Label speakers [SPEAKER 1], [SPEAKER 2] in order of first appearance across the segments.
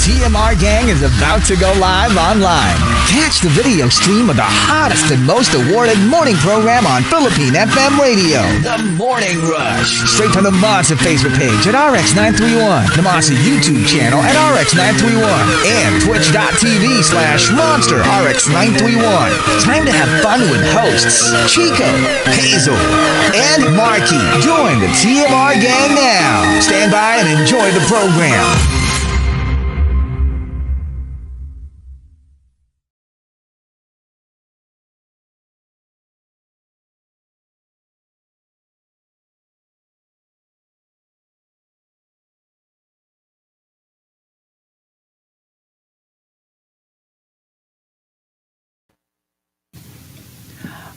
[SPEAKER 1] TMR Gang is about to go live online. Catch the video stream of the hottest and most awarded morning program on Philippine FM radio. The Morning Rush. Straight from the Monster Facebook page at RX931. The Monster YouTube channel at RX931. And Twitch.tv/Monster RX931. Time to have fun with hosts Chico, Hazel, and Marky. Join the TMR Gang now. Stand by and enjoy the program.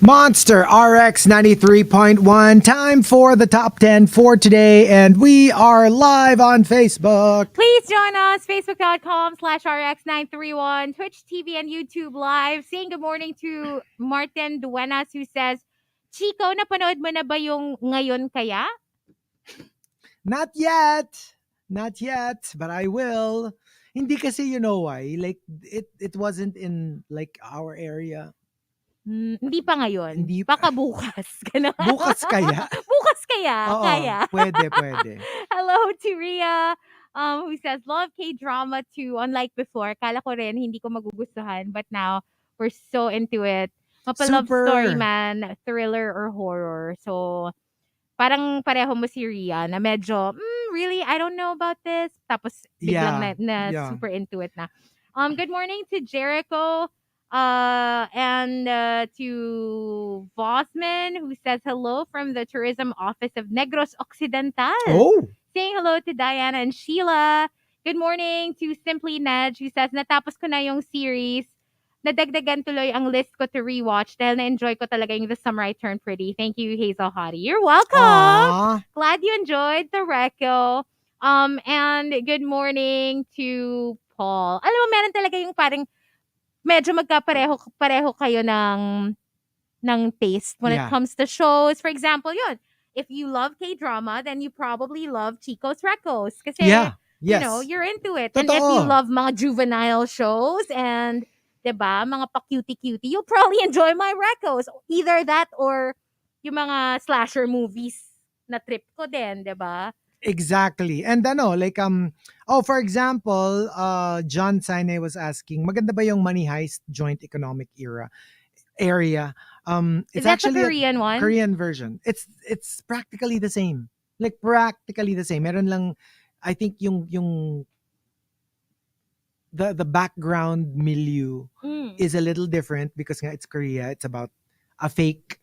[SPEAKER 2] Monster RX93.1. Time for the top 10 for today, and we are live on Facebook.
[SPEAKER 3] Please join us, facebook.com/RX931, Twitch TV and YouTube Live. Saying good morning to Martin Duenas who says, Chico, napanood mo na ba yung Ngayon Kaya?
[SPEAKER 2] Not yet, but I will. Hindi kasi, you know why? Like, it wasn't in like our area.
[SPEAKER 3] Hindi pa ngayon.
[SPEAKER 2] Hindi
[SPEAKER 3] Baka bukas.
[SPEAKER 2] Bukas kaya?
[SPEAKER 3] Bukas kaya?
[SPEAKER 2] Oo,
[SPEAKER 3] Kaya.
[SPEAKER 2] pwede.
[SPEAKER 3] Hello to Rhea, who says, love K-drama too. Unlike before, kala ko rin hindi ko magugustuhan. But now, we're so into it. Mapa-love story man, thriller or horror. So, parang pareho mo si Rhea na medyo, really, I don't know about this. Tapos, biglang na super into it na. Good morning to Jericho. And to Vossman, who says hello from the tourism office of Negros Occidental.
[SPEAKER 2] Oh!
[SPEAKER 3] Saying hello to Diana and Sheila. Good morning to Simply Ned, who says, natapos ko na yung series. Nadagdagan tuloy ang list ko to rewatch dahil na-enjoy ko talaga yung The Summer I Turned Pretty. Thank you, Hazel Hottie. You're welcome!
[SPEAKER 2] Aww.
[SPEAKER 3] Glad you enjoyed the reco. And good morning to Paul. Alam mo, meron talaga yung parang medyo magkapareho kayo ng taste when it comes to shows. For example, yun, if you love K-drama, then you probably love Chico's Recos. Kasi, you know, you're into it.
[SPEAKER 2] Totoo.
[SPEAKER 3] And if you love mga juvenile shows and, diba, mga pa-cutie-cutie, you'll probably enjoy my Recos. Either that or yung mga slasher movies na trip ko din, diba?
[SPEAKER 2] Exactly. And for example, John Sine was asking, maganda ba yung Money Heist Joint Economic area? It's
[SPEAKER 3] Is that
[SPEAKER 2] actually
[SPEAKER 3] the Korean one?
[SPEAKER 2] Korean version. It's practically the same. Like practically the same. Meron lang, I think yung the background milieu is a little different because nga it's Korea. It's about a fake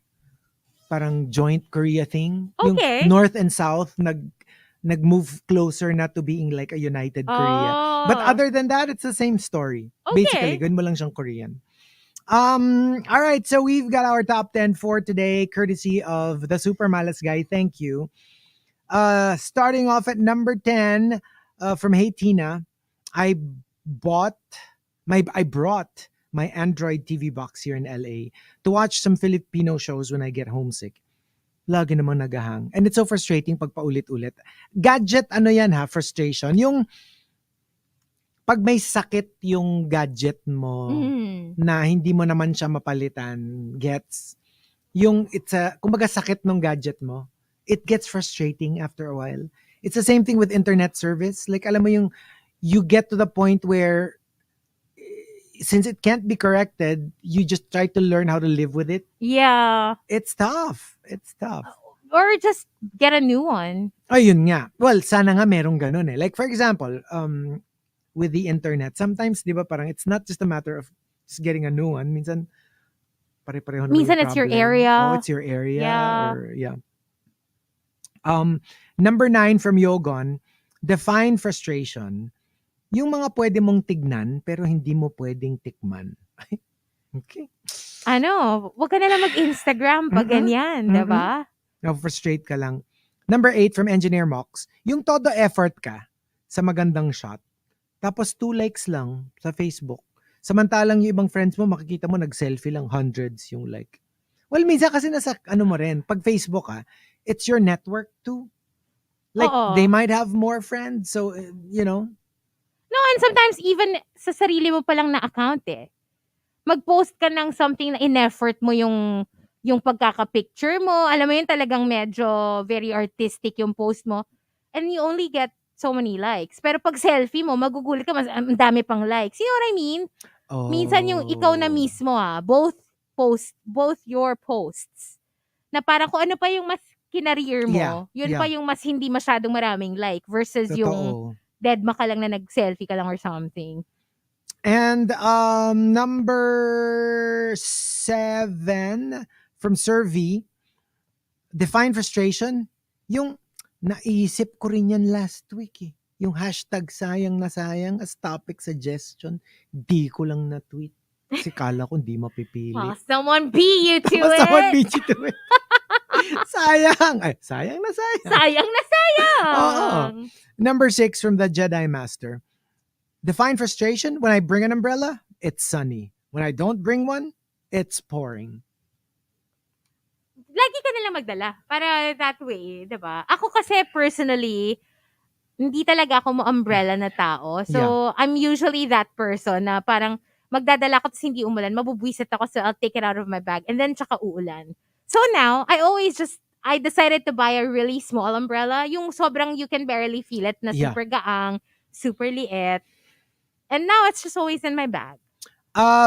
[SPEAKER 2] parang joint Korea thing.
[SPEAKER 3] Okay.
[SPEAKER 2] Yung North and South nag-move closer na to being like a united Korea. But other than that, it's the same story.
[SPEAKER 3] Okay.
[SPEAKER 2] Basically, gawin mo lang siyang Korean. All right, so we've got our top 10 for today, courtesy of the Super Malas Guy. Thank you. Starting off at number 10 from Hey Tina, I brought my Android TV box here in LA to watch some Filipino shows when I get homesick. Lagi namang nagahang. And it's so frustrating pag paulit-ulit. Gadget, frustration. Yung pag may sakit yung gadget mo na hindi mo naman siya mapalitan, gets, kumbaga sakit ng gadget mo, it gets frustrating after a while. It's the same thing with internet service. Like, alam mo yung, you get to the point where, since it can't be corrected, you just try to learn how to live with it.
[SPEAKER 3] Yeah.
[SPEAKER 2] It's tough.
[SPEAKER 3] Or just get a new one.
[SPEAKER 2] Ayun nga. Well, sana nga merong ganun eh. Like, for example, with the internet, sometimes, di ba, parang it's not just a matter of just getting a new one. Minsan, pare-pareho na
[SPEAKER 3] Minsan it's your area.
[SPEAKER 2] Oh, it's your area. Number 9 from Yogon, define frustration. Yung mga pwede mong tignan, pero hindi mo pwedeng tikman. Okay.
[SPEAKER 3] Wag ka na lang mag-Instagram pag ganyan, diba?
[SPEAKER 2] Na-frustrate ka lang. Number 8 from Engineer Mox, yung todo effort ka sa magandang shot, tapos 2 likes lang sa Facebook. Samantalang yung ibang friends mo, makikita mo nag-selfie lang, hundreds yung like. Well, minsan kasi nasa mo rin, pag Facebook it's your network too. Like, they might have more friends, so, you know.
[SPEAKER 3] No, and sometimes even sa sarili mo palang na account eh. Mag-post ka ng something na in-effort mo yung pagkaka-picture mo. Alam mo yun, talagang medyo very artistic yung post mo. And you only get so many likes. Pero pag selfie mo, magugulat ka, mas ang dami pang likes. You know what I mean? Minsan yung ikaw na
[SPEAKER 2] Oh.
[SPEAKER 3] mismo both your posts, na parang kung ano pa yung mas kinareer mo, yun pa yung mas hindi masyadong maraming like versus yung
[SPEAKER 2] Totoo.
[SPEAKER 3] deadma ka lang na nag-selfie ka lang or something.
[SPEAKER 2] And number 7 from Survey, define frustration. Yung naisip ko rin yan last week eh. Yung hashtag sayang na sayang as topic suggestion, di ko lang na-tweet. Kasi kala ko hindi mapipili.
[SPEAKER 3] Someone beat you to it.
[SPEAKER 2] Someone beat you to it. Sayang. Ay, sayang na sayang.
[SPEAKER 3] Sayang na sayang.
[SPEAKER 2] Oo. Number 6 from the Jedi Master. Define frustration. When I bring an umbrella, it's sunny. When I don't bring one, it's pouring.
[SPEAKER 3] Lagi ka nalang magdala. Para that way, diba? Ako kasi personally, hindi talaga ako mo-umbrella na tao. So, I'm usually that person na parang magdadala ko tapos hindi umulan, mabubwisit ako, so I'll take it out of my bag and then tsaka uulan. So now, I decided to buy a really small umbrella, yung sobrang you can barely feel it na super gaang, super liit. And now, it's just always in my bag.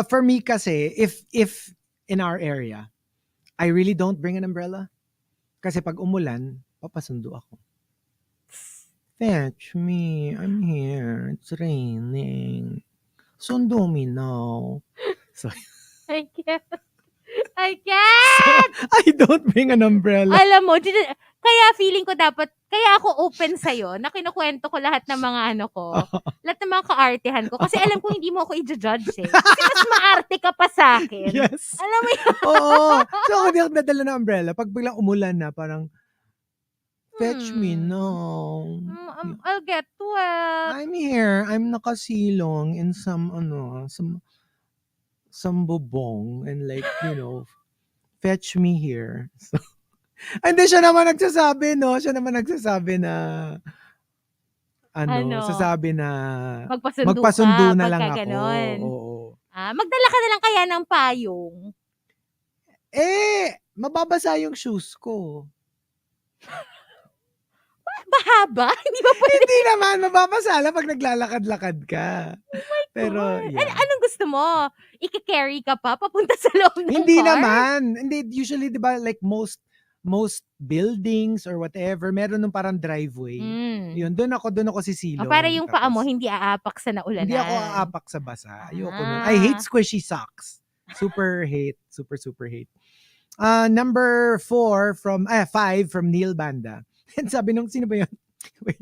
[SPEAKER 2] For me kasi, if in our area, I really don't bring an umbrella. Kasi pag umulan, papasundo ako. Fetch me. I'm here. It's raining. Sundo me now. So,
[SPEAKER 3] I can't. So,
[SPEAKER 2] I don't bring an umbrella.
[SPEAKER 3] Alam mo, kaya feeling ko dapat, kaya ako open sa'yo, na kinukwento ko lahat ng mga lahat ng mga kaartehan ko. Kasi alam ko hindi mo ako i-judge eh. Kasi mas maarte ka pa sa akin.
[SPEAKER 2] Yes.
[SPEAKER 3] Alam mo yun?
[SPEAKER 2] Oo. So, ako di ako nadala ng umbrella. Pag biglang umulan na, parang, fetch me now.
[SPEAKER 3] I'll get wet.
[SPEAKER 2] I'm here. I'm nakasilong in some bubong and like, fetch me here. So, hindi siya naman nagsasabi, no? Siya naman nagsasabi na, sasabi na, magpasundo na lang ako. Oo.
[SPEAKER 3] Magdala ka na lang kaya ng payong.
[SPEAKER 2] Mababasa yung shoes ko.
[SPEAKER 3] Bahaba? Hindi ba pwede?
[SPEAKER 2] Hindi naman, mababasa lang pag naglalakad-lakad ka. Pero, yeah.
[SPEAKER 3] Anong gusto mo? Ika-carry ka pa papunta sa loob ng
[SPEAKER 2] Hindi
[SPEAKER 3] car?
[SPEAKER 2] naman. Hindi, usually, di ba, like most buildings or whatever, meron nung parang driveway. Yun, doon ako sisilong.
[SPEAKER 3] Para yung paa mo, hindi aapak sa naulanan.
[SPEAKER 2] Hindi ako aapak sa basa. Ayoko nun. I hate squishy socks. Super hate. Super, super hate. Number 5 from Neil Banda. And sabi nung, sino ba yun? Wait.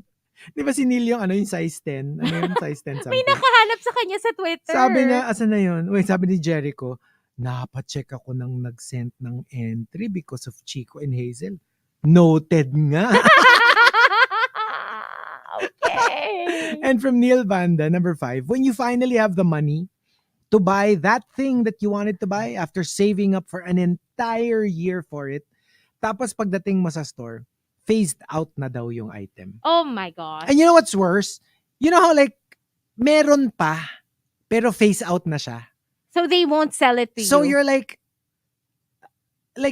[SPEAKER 2] Di ba si Neil yung size 10? Ano yung size 10 something?
[SPEAKER 3] May nakahanap sa kanya sa Twitter.
[SPEAKER 2] Sabi niya, asan na yun? Wait, sabi ni Jericho, napacheck ako nang nag-send ng entry because of Chico and Hazel. Noted nga.
[SPEAKER 3] Okay.
[SPEAKER 2] And from Neil Banda, number 5, when you finally have the money to buy that thing that you wanted to buy after saving up for an entire year for it, tapos pagdating mo sa store, phased out na daw yung item.
[SPEAKER 3] Oh my gosh.
[SPEAKER 2] And you know what's worse? You know how like, meron pa, pero phase out na siya.
[SPEAKER 3] So they won't sell it to you.
[SPEAKER 2] So you're like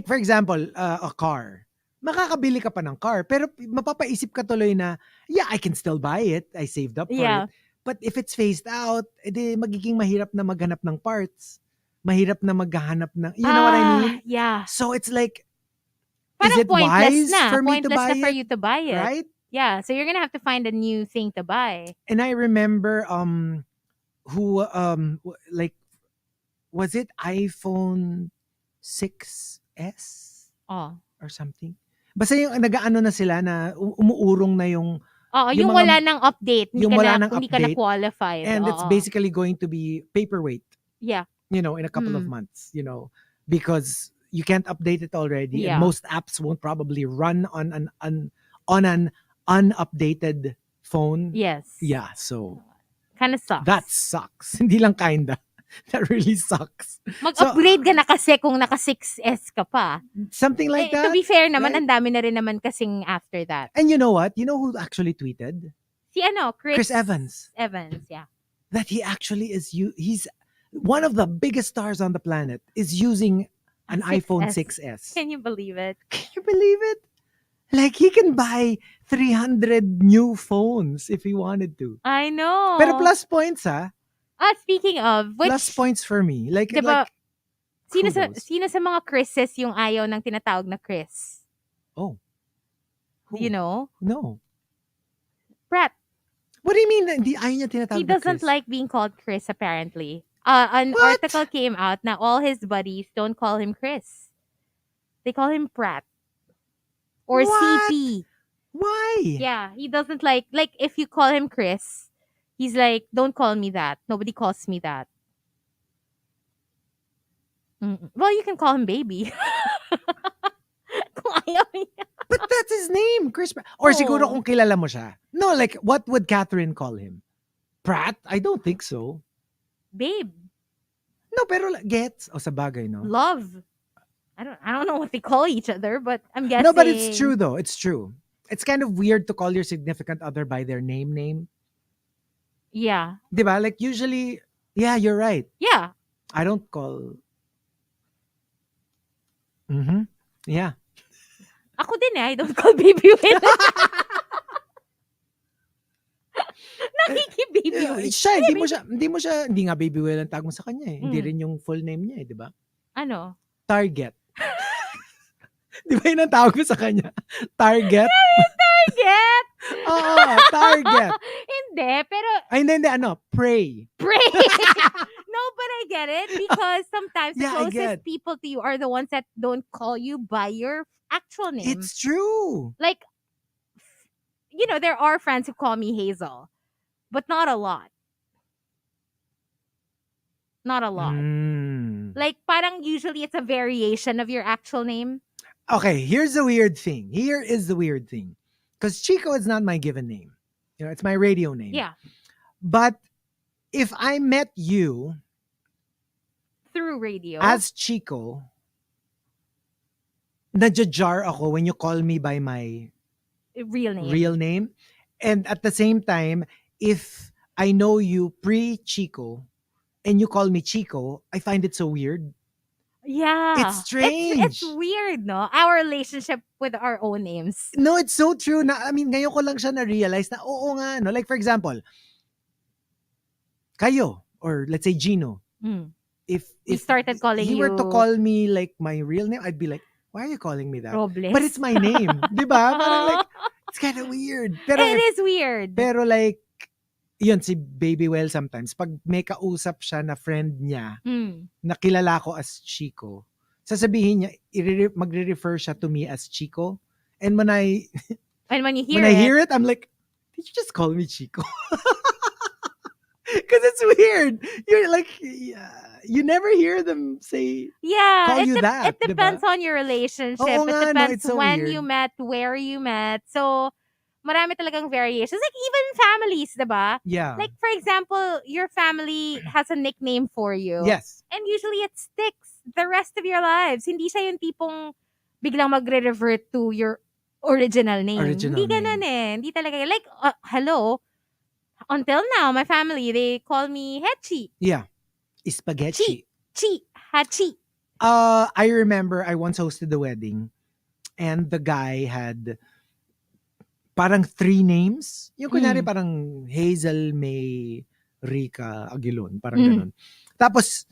[SPEAKER 2] for example, a car. Makakabili ka pa ng car, pero mapapaisip ka tuloy na, yeah, I can still buy it. I saved up for it. But if it's phased out, edi magiging mahirap na maghanap ng parts. Mahirap na maghanap ng, you know what I mean?
[SPEAKER 3] Yeah.
[SPEAKER 2] So it's like,
[SPEAKER 3] parang
[SPEAKER 2] is it wise for me to buy it?
[SPEAKER 3] For you to buy it.
[SPEAKER 2] Right?
[SPEAKER 3] Yeah. So you're gonna have to find a new thing to buy.
[SPEAKER 2] And I remember, was it iPhone 6S? Or something? Basta yung nag-aano na sila na umuurong na yung
[SPEAKER 3] yung wala nang update. Hindi ka na qualified.
[SPEAKER 2] And it's basically going to be paperweight.
[SPEAKER 3] Yeah.
[SPEAKER 2] In a couple of months, because you can't update it already.
[SPEAKER 3] Yeah.
[SPEAKER 2] And most apps won't probably run on an unupdated phone.
[SPEAKER 3] Yes.
[SPEAKER 2] Yeah, so
[SPEAKER 3] kind of sucks.
[SPEAKER 2] That sucks. Hindi lang kinda. That really sucks.
[SPEAKER 3] Mag-upgrade ka na kasi kung naka 6S ka pa.
[SPEAKER 2] Something like that.
[SPEAKER 3] To be fair naman,
[SPEAKER 2] right?
[SPEAKER 3] ang dami na rin naman kasing after that.
[SPEAKER 2] And you know what? You know who actually tweeted?
[SPEAKER 3] Chris
[SPEAKER 2] Evans.
[SPEAKER 3] Evans, yeah.
[SPEAKER 2] That he actually he's one of the biggest stars on the planet is using an iPhone 6S.
[SPEAKER 3] Can you believe it?
[SPEAKER 2] Can you believe it? Like, he can buy 300 new phones if he wanted to.
[SPEAKER 3] I know.
[SPEAKER 2] Pero plus points, ha?
[SPEAKER 3] Speaking of which,
[SPEAKER 2] Plus points for me. Like,
[SPEAKER 3] diba,
[SPEAKER 2] kudos.
[SPEAKER 3] sino sa mga Chris's yung ayaw ng tinatawag na Chris?
[SPEAKER 2] Oh.
[SPEAKER 3] Do you know?
[SPEAKER 2] No.
[SPEAKER 3] Pratt.
[SPEAKER 2] What do you mean hindi ayaw niya tinatawag
[SPEAKER 3] He
[SPEAKER 2] na
[SPEAKER 3] doesn't
[SPEAKER 2] Chris?
[SPEAKER 3] like being called Chris, apparently. An
[SPEAKER 2] What?
[SPEAKER 3] article came out na all his buddies don't call him Chris. They call him Pratt. Or
[SPEAKER 2] What?
[SPEAKER 3] CP.
[SPEAKER 2] Why?
[SPEAKER 3] Yeah, he doesn't like if you call him Chris, he's like, don't call me that. Nobody calls me that. Well, you can call him baby. Kung ayaw niya.
[SPEAKER 2] But that's his name, Chris Pratt. Or siguro
[SPEAKER 3] Oh.
[SPEAKER 2] kung kilala mo siya. No, like, what would Catherine call him? Pratt? I don't think so.
[SPEAKER 3] Babe.
[SPEAKER 2] No, pero gets. O, sa bagay, no?
[SPEAKER 3] Love. I don't know what they call each other, but I'm guessing.
[SPEAKER 2] No, but it's true, though. It's true. It's kind of weird to call your significant other by their name.
[SPEAKER 3] Yeah.
[SPEAKER 2] Diba? Like, usually, yeah, you're right.
[SPEAKER 3] Yeah.
[SPEAKER 2] I don't call... Mm-hmm. Yeah.
[SPEAKER 3] Ako din I don't call baby Will. Nakiki-baby Will.
[SPEAKER 2] Siya, hindi nga baby Will ang tawag mo sa kanya eh. Hindi rin yung full name niya eh, di ba?
[SPEAKER 3] Ano?
[SPEAKER 2] Target. Di ba yun ang tawag mo sa kanya? Target?
[SPEAKER 3] Target?
[SPEAKER 2] Oo, Target.
[SPEAKER 3] Hindi, pero...
[SPEAKER 2] Ay, hindi, ano? Pray.
[SPEAKER 3] Pray. No, but I get it because sometimes the
[SPEAKER 2] Yeah, I
[SPEAKER 3] closest
[SPEAKER 2] get.
[SPEAKER 3] people to you are the ones that don't call you by your actual name.
[SPEAKER 2] It's true.
[SPEAKER 3] Like, there are friends who call me Hazel, but not a lot. Not a lot. Like, parang usually it's a variation of your actual name.
[SPEAKER 2] Okay, here's the weird thing. Here is the weird thing. Because Chico is not my given name. It's my radio name.
[SPEAKER 3] Yeah.
[SPEAKER 2] But if I met you
[SPEAKER 3] Through radio.
[SPEAKER 2] as Chico, nadja-jar ako when you call me by my
[SPEAKER 3] real name.
[SPEAKER 2] And at the same time, if I know you pre-Chico and you call me Chico, I find it so weird.
[SPEAKER 3] Yeah.
[SPEAKER 2] It's strange.
[SPEAKER 3] It's weird, no? Our relationship with our own names.
[SPEAKER 2] No, it's so true. I mean, ngayon ko lang siya na-realize na oo nga. No? Like, for example, kayo, or let's say Gino. If
[SPEAKER 3] he started calling
[SPEAKER 2] he
[SPEAKER 3] you...
[SPEAKER 2] were to call me like my real name, I'd be like, why are you calling me that?
[SPEAKER 3] Robles.
[SPEAKER 2] But it's my name. Diba? Parang like, it's kind of weird. Pero,
[SPEAKER 3] it is weird.
[SPEAKER 2] Pero like, yun, si Baby Well sometimes, pag may kausap siya na friend niya, na kilala ko as Chico, sasabihin niya, magre-refer siya to me as Chico. And when I
[SPEAKER 3] when you
[SPEAKER 2] hear it, I'm like, did you just call me Chico? Because it's weird. You're like, you never hear them say, call you that.
[SPEAKER 3] It depends on your relationship.
[SPEAKER 2] Oo nga,
[SPEAKER 3] it depends
[SPEAKER 2] it's so
[SPEAKER 3] when
[SPEAKER 2] weird.
[SPEAKER 3] you met, where you met. So, marami talagang variations. Like, even families, diba?
[SPEAKER 2] Yeah.
[SPEAKER 3] Like, for example, your family has a nickname for you.
[SPEAKER 2] Yes.
[SPEAKER 3] And usually it sticks the rest of your lives. Hindi siya yung tipong biglang magre-revert to your original name. Hindi ganun eh. Hindi talaga. Like, hello, until now, my family, they call me Hechi.
[SPEAKER 2] Yeah. Spaghetti.
[SPEAKER 3] Hachi.
[SPEAKER 2] I remember I once hosted the wedding and the guy had parang 3 names. Yung kunyari parang Hazel, May, Rica, Aguilon. Parang ganun. Tapos,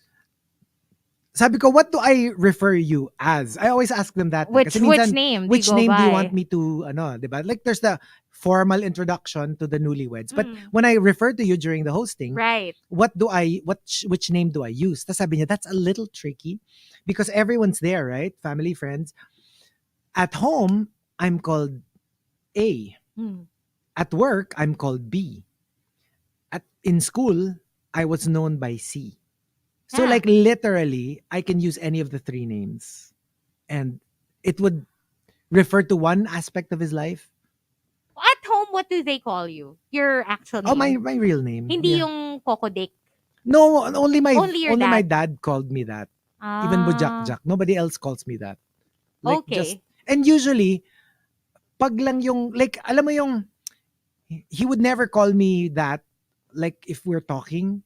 [SPEAKER 2] sabi ko, what do I refer you as? I always ask them that.
[SPEAKER 3] Which name
[SPEAKER 2] do you
[SPEAKER 3] by?
[SPEAKER 2] want me to, diba? Like, there's the formal introduction to the newlyweds. But when I refer to you during the hosting,
[SPEAKER 3] right?
[SPEAKER 2] Which name do I use? Tapos sabi niya, that's a little tricky because everyone's there, right? Family, friends. At home, I'm called A. At work, I'm called B. In school, I was known by C. So like literally, I can use any of the 3 names. And it would refer to one aspect of his life.
[SPEAKER 3] At home, what do they call you? Your actual name?
[SPEAKER 2] Oh, my real name.
[SPEAKER 3] Hindi yung Coco Dick.
[SPEAKER 2] No, only my
[SPEAKER 3] dad.
[SPEAKER 2] dad called me that. Even Bujak-Jak. Nobody else calls me that. Like,
[SPEAKER 3] okay.
[SPEAKER 2] And usually, pag lang yung, like, alam mo yung, he would never call me that, like if we're talking.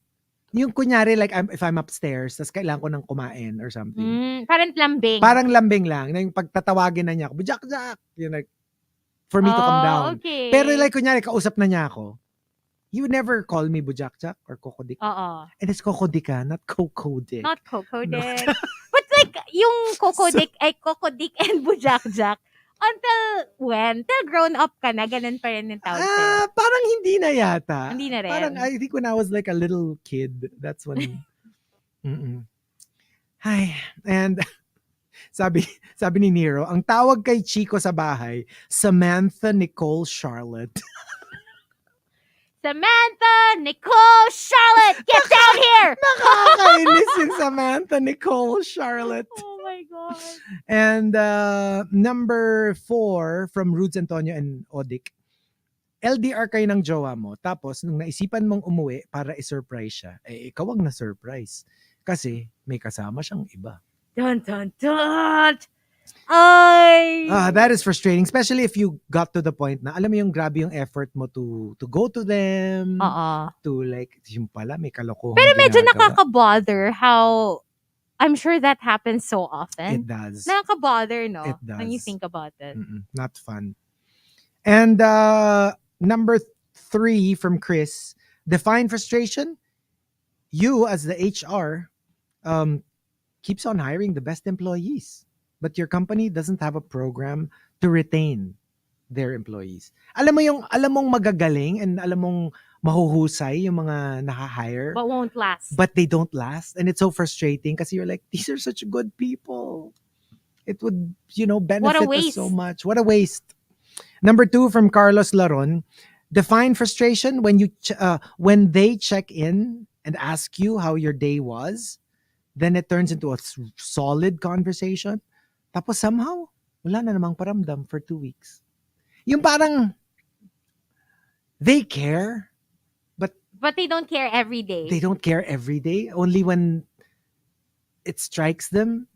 [SPEAKER 2] Yung kunyari, like if I'm upstairs, tas kailangan ko nang kumain or something.
[SPEAKER 3] Parang lambing.
[SPEAKER 2] Parang lambing lang. Na yung pagtatawagin na niya ako, bujak-jak! Yung like, for me to come down.
[SPEAKER 3] Okay.
[SPEAKER 2] Pero like, kunyari, kausap na niya ako, he would never call me bujak-jak or kokodik. And it's kokodika, not kokodik.
[SPEAKER 3] Not kokodik. But like, yung kokodik and bujak-jak, until when? Till grown up ka na, ganun pa rin yung tawag sa'yo.
[SPEAKER 2] Parang hindi na yata.
[SPEAKER 3] Hindi na rin.
[SPEAKER 2] Parang I think when I was like a little kid, that's when... Hi. And sabi ni Nero, ang tawag kay Chico sa bahay, Samantha Nicole Charlotte.
[SPEAKER 3] Samantha Nicole Charlotte, get down here!
[SPEAKER 2] Nakakainis yung Samantha Nicole Charlotte.
[SPEAKER 3] Oh my God.
[SPEAKER 2] And number 4 from Rudes Antonio and Odik. LDR kayo ng jowa mo, tapos nung naisipan mong umuwi para i-surprise siya, ikaw ang na-surprise. Kasi may kasama siyang iba.
[SPEAKER 3] Dun, dun, dun! Ay!
[SPEAKER 2] That is frustrating, especially if you got to the point na, alam mo yung grabe yung effort mo to go to them, to like, yung pala, may kalokohan.
[SPEAKER 3] Pero medyo nakaka-bother how, I'm sure that happens so often.
[SPEAKER 2] It does.
[SPEAKER 3] Nakaka-bother, no?
[SPEAKER 2] It does.
[SPEAKER 3] When you think about it.
[SPEAKER 2] Not fun. And number 3 from Chris, define frustration. You, as the HR, keeps on hiring the best employees, but your company doesn't have a program to retain their employees. Alam mong magagaling and alam mong mahuhusay yung mga naka-hire.
[SPEAKER 3] But won't last.
[SPEAKER 2] But they don't last. And it's so frustrating kasi you're like, these are such good people. It would, benefit us so much. What a waste. Number 2 from Carlos Laron, define frustration when they check in and ask you how your day was, then it turns into a solid conversation. Tapos somehow, wala na namang paramdam for 2 weeks. Yung parang, they care,
[SPEAKER 3] but they don't care every day.
[SPEAKER 2] They don't care every day. Only when it strikes them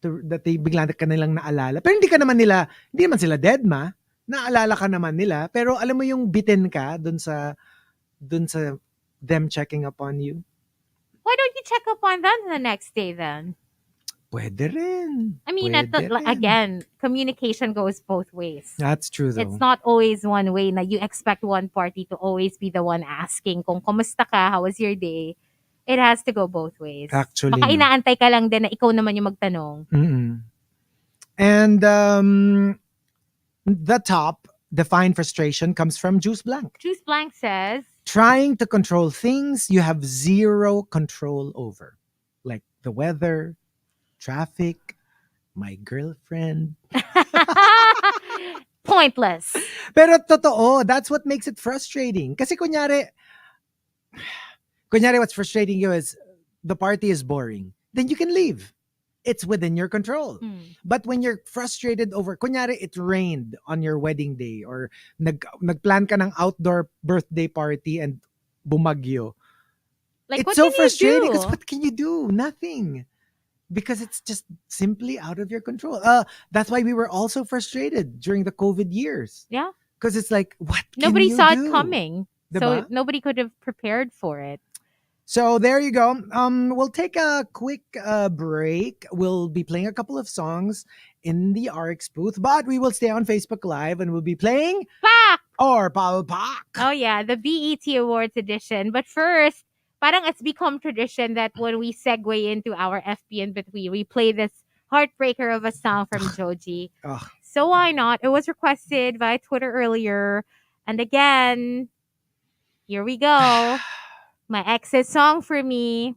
[SPEAKER 2] that they bigla ka nilang naalala. Pero hindi naman sila dead, ma. Naalala ka naman nila. Pero alam mo yung bitin ka dun sa them checking upon you.
[SPEAKER 3] Why don't you check up on them the next day then?
[SPEAKER 2] Pwede rin.
[SPEAKER 3] I mean, again, communication goes both ways.
[SPEAKER 2] That's true though.
[SPEAKER 3] It's not always one way na you expect one party to always be the one asking kung kumusta ka, how was your day. It has to go both ways.
[SPEAKER 2] Actually.
[SPEAKER 3] Baka inaantay ka lang din na ikaw naman yung magtanong.
[SPEAKER 2] And the top, define frustration, comes from Juice Blank.
[SPEAKER 3] Juice Blank says,
[SPEAKER 2] trying to control things you have zero control over. Like the weather, traffic, my girlfriend.
[SPEAKER 3] Pointless.
[SPEAKER 2] Pero totoo, that's what makes it frustrating. Kasi kunyari what's frustrating you is the party is boring. Then you can leave. It's within your control. But when you're frustrated over, kunyari it rained on your wedding day or nagplan ka ng outdoor birthday party and bumagyo.
[SPEAKER 3] Like,
[SPEAKER 2] it's so frustrating because what can you do? Nothing. Because it's just simply out of your control. That's why we were also frustrated during the COVID years.
[SPEAKER 3] Yeah.
[SPEAKER 2] Because it's like, what can
[SPEAKER 3] nobody
[SPEAKER 2] you
[SPEAKER 3] saw
[SPEAKER 2] do?
[SPEAKER 3] It coming.
[SPEAKER 2] Diba?
[SPEAKER 3] So nobody could have prepared for it.
[SPEAKER 2] So there you go. We'll take a quick break. We'll be playing a couple of songs in the RX booth, but we will stay on Facebook Live and we'll be playing
[SPEAKER 3] Pak!
[SPEAKER 2] Or Palpak.
[SPEAKER 3] Oh yeah, the BET Awards edition. But first, parang it's become tradition that when we segue into our FP in between, we play this heartbreaker of a song from Joji. So why not? It was requested via Twitter earlier. And again, here we go. My ex's song for me.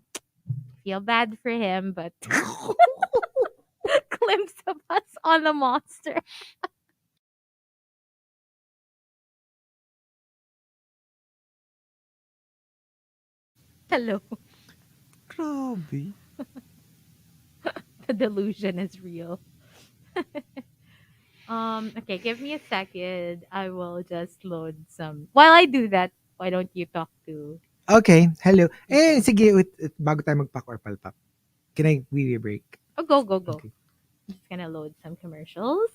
[SPEAKER 3] Feel bad for him, but glimpse of us on the Monster. Hello.
[SPEAKER 2] Grabe.
[SPEAKER 3] The delusion is real. Okay, give me a second. I will just load some. While I do that, why don't you talk to...
[SPEAKER 2] Okay, hello. Sige, bago tayo magpak or palpak. Can we break?
[SPEAKER 3] Oh, go.
[SPEAKER 2] Okay.
[SPEAKER 3] I'm just gonna load some commercials.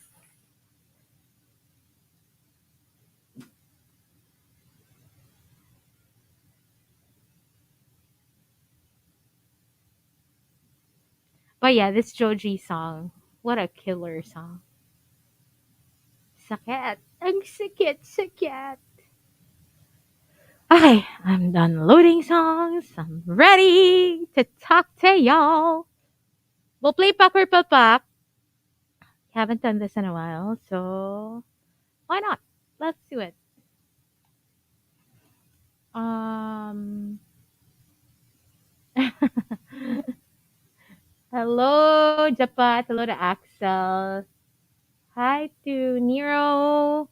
[SPEAKER 3] yeah, this Joji song. What a killer song. Sakit. Ang sakit. Okay, I'm done loading songs. I'm ready to talk to y'all. We'll play Pak or Papak. Haven't done this in a while, so why not? Let's do it. Um Hello, Japat. Hello to Axel. Hi to Nero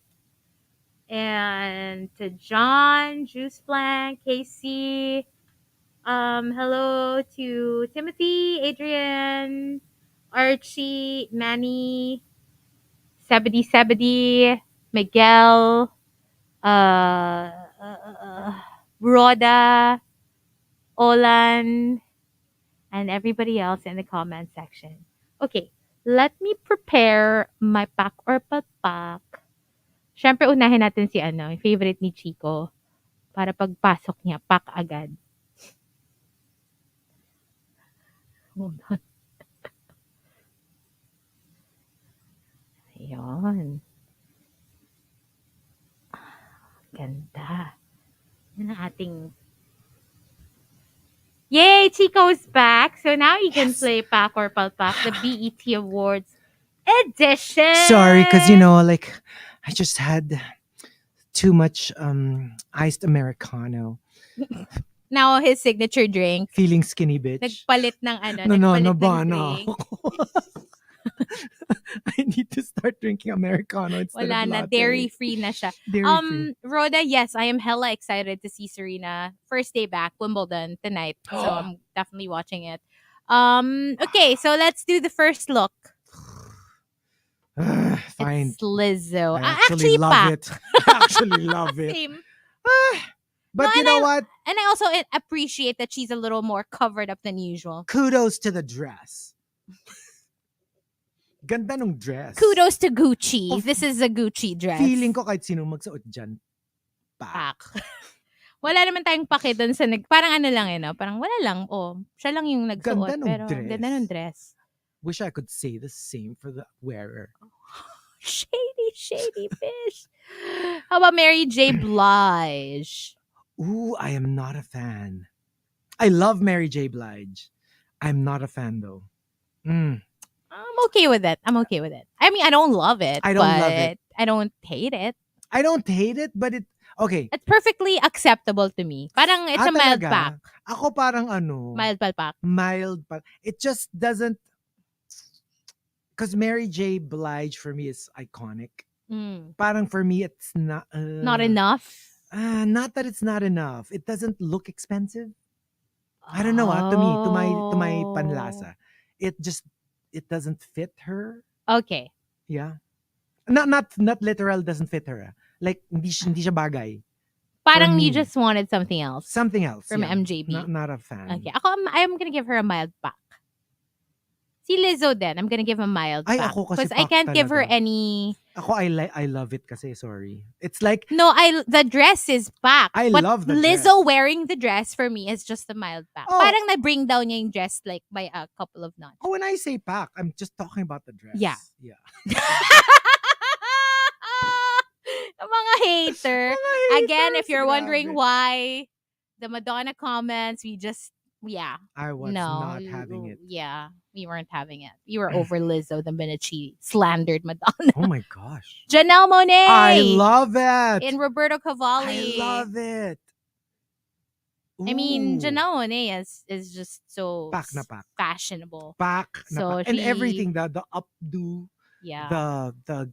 [SPEAKER 3] and to John, Juice Blank, Casey. Hello to Timothy, Adrian, Archie, Manny, Sebedy, Miguel, uh, Rhoda, Olan, and everybody else in the comment section. Okay, let me prepare my pack or papak. Siyempre, unahin natin si yung favorite ni Chico. Para pagpasok niya, pack agad. Hold on. Ayun. Ganda. Yan ang ating... Yay! Chico's back! So now you can play Pack or Palpak, the BET Awards edition!
[SPEAKER 2] Sorry, because, I just had too much iced Americano.
[SPEAKER 3] Now his signature drink.
[SPEAKER 2] Feeling skinny, bitch.
[SPEAKER 3] Nagpalit ng nagpalit ng drink.
[SPEAKER 2] I need to start drinking Americano instead
[SPEAKER 3] Wala
[SPEAKER 2] of
[SPEAKER 3] na,
[SPEAKER 2] latte.
[SPEAKER 3] dairy-free na siya.
[SPEAKER 2] Dairy-free.
[SPEAKER 3] Rhoda, yes, I am hella excited to see Serena. First day back, Wimbledon, tonight. So I'm definitely watching it. Okay, so let's do the first look.
[SPEAKER 2] Fine.
[SPEAKER 3] It's Lizzo.
[SPEAKER 2] I actually love
[SPEAKER 3] Pak.
[SPEAKER 2] it. I actually love it.
[SPEAKER 3] Same.
[SPEAKER 2] But
[SPEAKER 3] No,
[SPEAKER 2] you know what?
[SPEAKER 3] And I also appreciate that she's a little more covered up than usual.
[SPEAKER 2] Kudos to the dress. Ganda nung dress.
[SPEAKER 3] Kudos to Gucci. This is a Gucci dress.
[SPEAKER 2] Feeling ko kahit sino magsuot dyan. Pak.
[SPEAKER 3] Wala naman tayong pake dun sa parang lang parang wala lang. Siya lang yung nagsuot.
[SPEAKER 2] Ganda nung
[SPEAKER 3] pero
[SPEAKER 2] dress.
[SPEAKER 3] ganda nung dress.
[SPEAKER 2] Wish I could say the same for the wearer.
[SPEAKER 3] Shady fish. How about Mary J. Blige?
[SPEAKER 2] Ooh, I am not a fan. I love Mary J. Blige. I'm not a fan though.
[SPEAKER 3] I'm okay with it. I mean, I don't love it.
[SPEAKER 2] I don't love it.
[SPEAKER 3] I don't hate it.
[SPEAKER 2] I don't hate it, but okay.
[SPEAKER 3] It's perfectly acceptable to me. Parang it's a mild
[SPEAKER 2] talaga?
[SPEAKER 3] pack.
[SPEAKER 2] Ako parang
[SPEAKER 3] Mild palpak.
[SPEAKER 2] Mild pack. It just doesn't. Because Mary J. Blige for me is iconic. Parang for me, it's not.
[SPEAKER 3] Not enough.
[SPEAKER 2] Not that it's not enough. It doesn't look expensive. I don't know. To me, to my panlasa, it doesn't fit her.
[SPEAKER 3] Okay.
[SPEAKER 2] Yeah. Not literal doesn't fit her. Like hindi siya bagay.
[SPEAKER 3] Parang
[SPEAKER 2] For
[SPEAKER 3] you
[SPEAKER 2] me.
[SPEAKER 3] just wanted something else.
[SPEAKER 2] Something else.
[SPEAKER 3] From
[SPEAKER 2] yeah.
[SPEAKER 3] MJB.
[SPEAKER 2] Not a fan.
[SPEAKER 3] Okay. I'm gonna give her a mild pack. Si Lizzo then, I'm gonna give a mild
[SPEAKER 2] Ay,
[SPEAKER 3] pack.
[SPEAKER 2] ako kasi
[SPEAKER 3] Because I
[SPEAKER 2] pack
[SPEAKER 3] can't give her
[SPEAKER 2] talaga.
[SPEAKER 3] any...
[SPEAKER 2] Ako, I love it kasi, sorry. It's like...
[SPEAKER 3] No, the dress is pack.
[SPEAKER 2] I
[SPEAKER 3] but
[SPEAKER 2] love the
[SPEAKER 3] Lizzo
[SPEAKER 2] dress.
[SPEAKER 3] wearing the dress for me is just a mild pack.
[SPEAKER 2] Oh.
[SPEAKER 3] Parang na-bring down niya yung dress like by a couple of notches.
[SPEAKER 2] Oh, when I say pack, I'm just talking about the dress.
[SPEAKER 3] Yeah.
[SPEAKER 2] Yeah.
[SPEAKER 3] Yung mga hater. Again, if you're wondering
[SPEAKER 2] grabe.
[SPEAKER 3] why the Madonna comments,
[SPEAKER 2] I was not having it.
[SPEAKER 3] Yeah, we weren't having it. You were over Lizzo the minute she slandered Madonna.
[SPEAKER 2] Oh my gosh.
[SPEAKER 3] Janelle Monáe.
[SPEAKER 2] I love it.
[SPEAKER 3] In Roberto Cavalli.
[SPEAKER 2] I love it.
[SPEAKER 3] I mean,
[SPEAKER 2] Ooh.
[SPEAKER 3] Janelle Monáe is just so
[SPEAKER 2] Pack na pack.
[SPEAKER 3] fashionable.
[SPEAKER 2] Pack na
[SPEAKER 3] So
[SPEAKER 2] pack. And
[SPEAKER 3] she-
[SPEAKER 2] everything, the updo,
[SPEAKER 3] Yeah.
[SPEAKER 2] the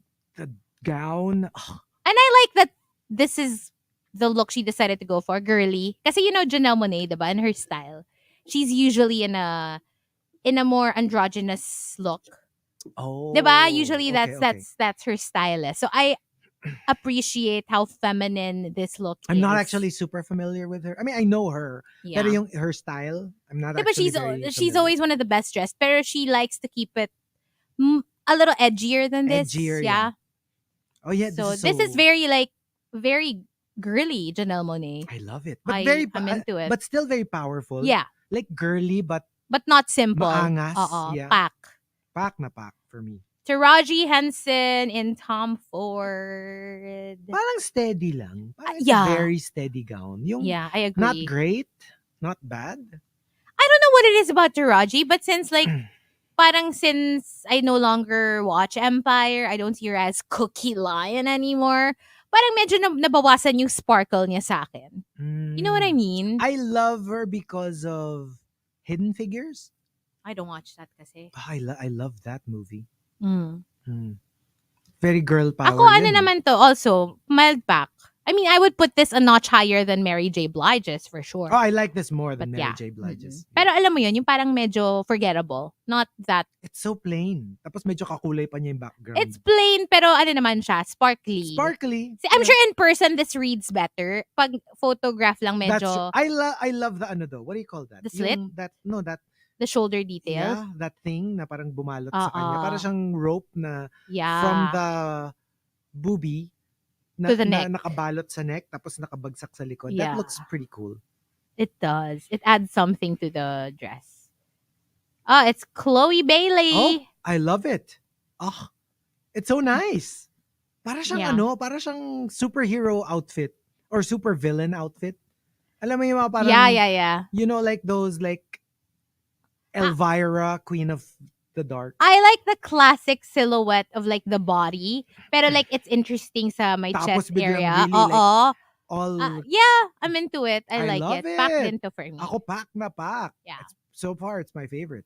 [SPEAKER 2] gown.
[SPEAKER 3] And I like that this is the look she decided to go for, girly. Kasi Janelle Monáe, diba, in her style, she's usually in a more androgynous look.
[SPEAKER 2] Oh.
[SPEAKER 3] Diba? Usually
[SPEAKER 2] okay,
[SPEAKER 3] that's her stylist. So I appreciate how feminine this look is.
[SPEAKER 2] I'm not actually super familiar with her. I mean, I know her.
[SPEAKER 3] Yeah.
[SPEAKER 2] Pero her style, I'm not
[SPEAKER 3] But
[SPEAKER 2] actually
[SPEAKER 3] she's
[SPEAKER 2] very
[SPEAKER 3] she's
[SPEAKER 2] familiar.
[SPEAKER 3] always one of the best dressed. Pero she likes to keep it a little edgier than this.
[SPEAKER 2] Edgier,
[SPEAKER 3] yeah.
[SPEAKER 2] Oh yeah,
[SPEAKER 3] So this is very girly, Janelle Monáe.
[SPEAKER 2] I love it. But
[SPEAKER 3] I'm into it.
[SPEAKER 2] But still very powerful.
[SPEAKER 3] Yeah.
[SPEAKER 2] Like girly, but
[SPEAKER 3] but not simple.
[SPEAKER 2] Maangas, yeah.
[SPEAKER 3] Pack.
[SPEAKER 2] Pack na pack for me.
[SPEAKER 3] Taraji Henson in Tom Ford.
[SPEAKER 2] Parang steady lang. Parang it's
[SPEAKER 3] Yeah.
[SPEAKER 2] a very steady gown. Yung
[SPEAKER 3] Yeah, I agree.
[SPEAKER 2] not great, not bad.
[SPEAKER 3] I don't know what it is about Taraji, but since I no longer watch Empire, I don't see her as Cookie Lion anymore. Parang medyo nabawasan yung sparkle niya sa akin. You know what I mean?
[SPEAKER 2] I love her because of Hidden Figures.
[SPEAKER 3] I don't watch that kasi.
[SPEAKER 2] I love that movie.
[SPEAKER 3] Mm.
[SPEAKER 2] Very girl power.
[SPEAKER 3] Ako, ano naman to, also, mild pack. I mean, I would put this a notch higher than Mary J. Blige's for sure.
[SPEAKER 2] Oh, I like this more than
[SPEAKER 3] But
[SPEAKER 2] Mary J. Blige's.
[SPEAKER 3] Pero alam mo yun, yung parang medyo forgettable. Not that.
[SPEAKER 2] It's so plain. Tapos medyo kakulay pa niya yung background.
[SPEAKER 3] It's plain, pero ano naman siya, sparkly.
[SPEAKER 2] Sparkly.
[SPEAKER 3] See, I'm sure in person this reads better. Pag photograph lang medyo.
[SPEAKER 2] I love the ano though. What do you call that?
[SPEAKER 3] The slit? The shoulder details.
[SPEAKER 2] Yeah, that thing na parang bumalot sa kanya. Parang siyang rope na from the boobie
[SPEAKER 3] to the neck.
[SPEAKER 2] Na nakabalot sa neck tapos nakabagsak sa likod.
[SPEAKER 3] Yeah.
[SPEAKER 2] That looks pretty cool.
[SPEAKER 3] It does. It adds something to the dress. It's Chloe Bailey.
[SPEAKER 2] Oh, I love it. Oh, it's so nice. Para siyang para siyang superhero outfit or super villain outfit. Alam mo yung mga parang
[SPEAKER 3] Yeah.
[SPEAKER 2] You know, like those like Elvira, Queen of the Dark.
[SPEAKER 3] I like the classic silhouette of like the body, pero like it's interesting sa my chest area.
[SPEAKER 2] Really,
[SPEAKER 3] yeah, I'm into it. I like
[SPEAKER 2] love
[SPEAKER 3] it. Pack din to for me.
[SPEAKER 2] Ako pack na pack.
[SPEAKER 3] Yeah.
[SPEAKER 2] So far, it's my favorite.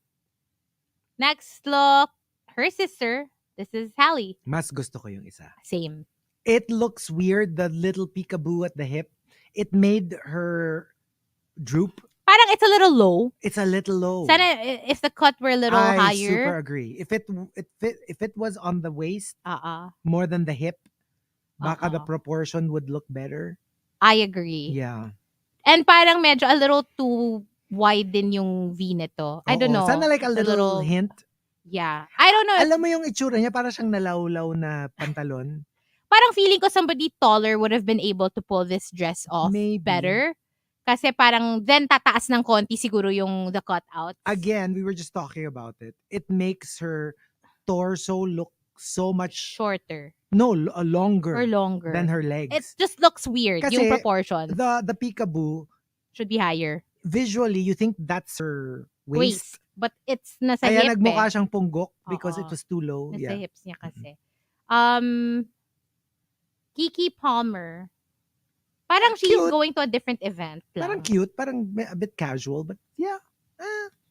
[SPEAKER 3] Next look, her sister. This is Hallie.
[SPEAKER 2] Mas gusto ko yung isa.
[SPEAKER 3] Same.
[SPEAKER 2] It looks weird, the little peekaboo at the hip. It made her droop.
[SPEAKER 3] Parang it's a little low.
[SPEAKER 2] It's a little low.
[SPEAKER 3] Sana if the cut were a little higher.
[SPEAKER 2] I super agree. If it was on the waist more than the hip, baka the proportion would look better.
[SPEAKER 3] I agree.
[SPEAKER 2] Yeah.
[SPEAKER 3] And parang medyo a little too wide din yung V nito. I don't know.
[SPEAKER 2] Sana like a little hint.
[SPEAKER 3] Yeah. I don't know.
[SPEAKER 2] Alam mo yung itsura niya, parang siyang nalawlaw na pantalon.
[SPEAKER 3] Parang feeling ko somebody taller would have been able to pull this dress off better. Kasi parang then tataas ng konti siguro yung the cutout.
[SPEAKER 2] Again, we were just talking about it. It makes her torso look so much
[SPEAKER 3] shorter.
[SPEAKER 2] No, longer.
[SPEAKER 3] Or longer.
[SPEAKER 2] Than her legs.
[SPEAKER 3] It just looks weird,
[SPEAKER 2] Kasi
[SPEAKER 3] yung proportion.
[SPEAKER 2] The peekaboo
[SPEAKER 3] should be higher.
[SPEAKER 2] Visually, you think that's her waist.
[SPEAKER 3] But it's nasa
[SPEAKER 2] hip.
[SPEAKER 3] Kaya
[SPEAKER 2] nagmukha siyang punggok because it was too low.
[SPEAKER 3] Nasa hips niya kasi. Kiki Palmer. Parang she's going to a different event lang.
[SPEAKER 2] Parang cute. Parang a bit casual. But yeah.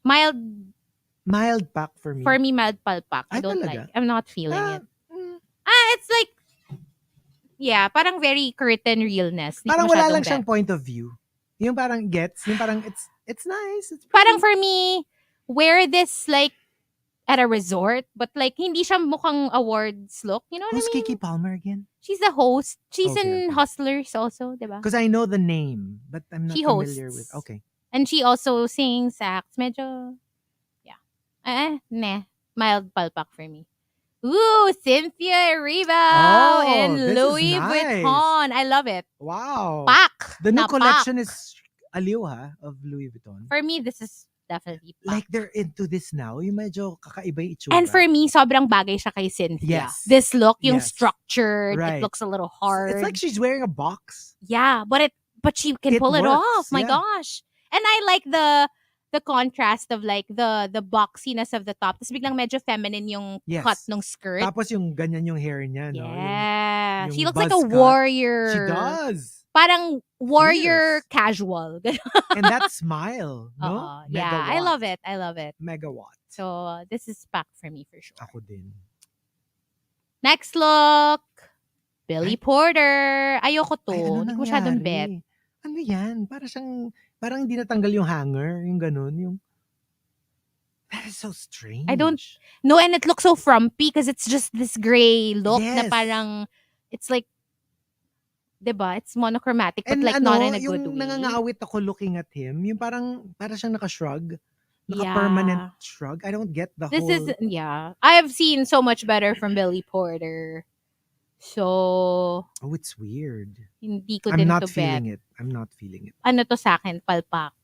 [SPEAKER 3] Mild
[SPEAKER 2] pack for me.
[SPEAKER 3] For me, mild palpak. I don't like. I'm not feeling it. It's like, yeah, parang very curtain realness.
[SPEAKER 2] Parang wala lang siyang point of view. Yung parang gets. Yung parang it's nice. It's
[SPEAKER 3] parang for me, wear this like at a resort, but like hindi siya mukhang awards look. You know what I mean?
[SPEAKER 2] Who's Kiki Palmer again?
[SPEAKER 3] She's the host. She's in Hustlers also, diba?
[SPEAKER 2] Because I know the name, but I'm not familiar with. Okay.
[SPEAKER 3] And she also sings, acts. Medyo, yeah. Mild palpak for me. Ooh, Cynthia Erivo in Louis Vuitton. I love it.
[SPEAKER 2] Wow.
[SPEAKER 3] Pack.
[SPEAKER 2] The new collection is aliw of Louis Vuitton.
[SPEAKER 3] For me, this is definitely pack.
[SPEAKER 2] Like they're into this now. Yung medyo kakaiba yung itsura.
[SPEAKER 3] And for me, sobrang bagay siya kay Cynthia.
[SPEAKER 2] Yes.
[SPEAKER 3] This look, yung structured,
[SPEAKER 2] right.
[SPEAKER 3] It looks a little hard.
[SPEAKER 2] It's like she's wearing a box.
[SPEAKER 3] Yeah, but she can pull it off. My gosh. And I like the contrast of like the boxiness of the top. Tapos biglang medyo feminine yung cut ng skirt.
[SPEAKER 2] Tapos yung ganyan yung hair niya, no?
[SPEAKER 3] Yeah.
[SPEAKER 2] Yung
[SPEAKER 3] she looks like a warrior.
[SPEAKER 2] She does.
[SPEAKER 3] Parang warrior casual.
[SPEAKER 2] And that smile, no?
[SPEAKER 3] Yeah, I love it. I love it.
[SPEAKER 2] Megawatt.
[SPEAKER 3] So, this is pack for me for sure.
[SPEAKER 2] Ako din.
[SPEAKER 3] Next look. Billy Porter. Ayoko to. Hindi ko masyadong bet.
[SPEAKER 2] Ano yan? Parang hindi natanggal yung hanger, yung ganun, that is so strange.
[SPEAKER 3] I don't know, and it looks so frumpy because it's just this gray look na parang, it's like, diba? It's monochromatic, but
[SPEAKER 2] and
[SPEAKER 3] like not in a good way.
[SPEAKER 2] Yung nangangawit ako looking at him, yung parang siyang naka-shrug. Naka-permanent shrug. I don't get the whole...
[SPEAKER 3] This is, I have seen so much better from Billy Porter. So...
[SPEAKER 2] Oh, it's weird.
[SPEAKER 3] Hindi ko din to bet.
[SPEAKER 2] I'm not feeling it.
[SPEAKER 3] Ano to sa akin? Palpak.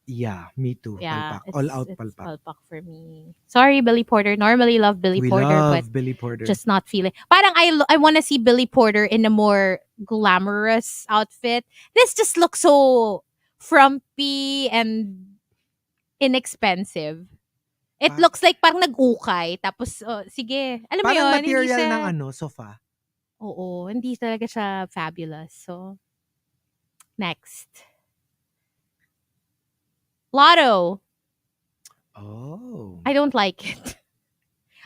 [SPEAKER 2] Yeah, me too.
[SPEAKER 3] Yeah,
[SPEAKER 2] Palpak. All out
[SPEAKER 3] it's
[SPEAKER 2] palpak.
[SPEAKER 3] palpak for me. Sorry, Billy Porter. Normally love Billy
[SPEAKER 2] We
[SPEAKER 3] Porter, but
[SPEAKER 2] love Billy Porter.
[SPEAKER 3] just not feeling. Parang I want to see Billy Porter in a more glamorous outfit. This just looks so frumpy and inexpensive. It
[SPEAKER 2] Pa-
[SPEAKER 3] looks like parang nag-ukay. Tapos, sige. Alam mo
[SPEAKER 2] Parang
[SPEAKER 3] yun, hindi
[SPEAKER 2] material ng
[SPEAKER 3] siya,
[SPEAKER 2] sofa.
[SPEAKER 3] oo, hindi talaga siya fabulous. So, next. Lotto.
[SPEAKER 2] Oh.
[SPEAKER 3] I don't like it.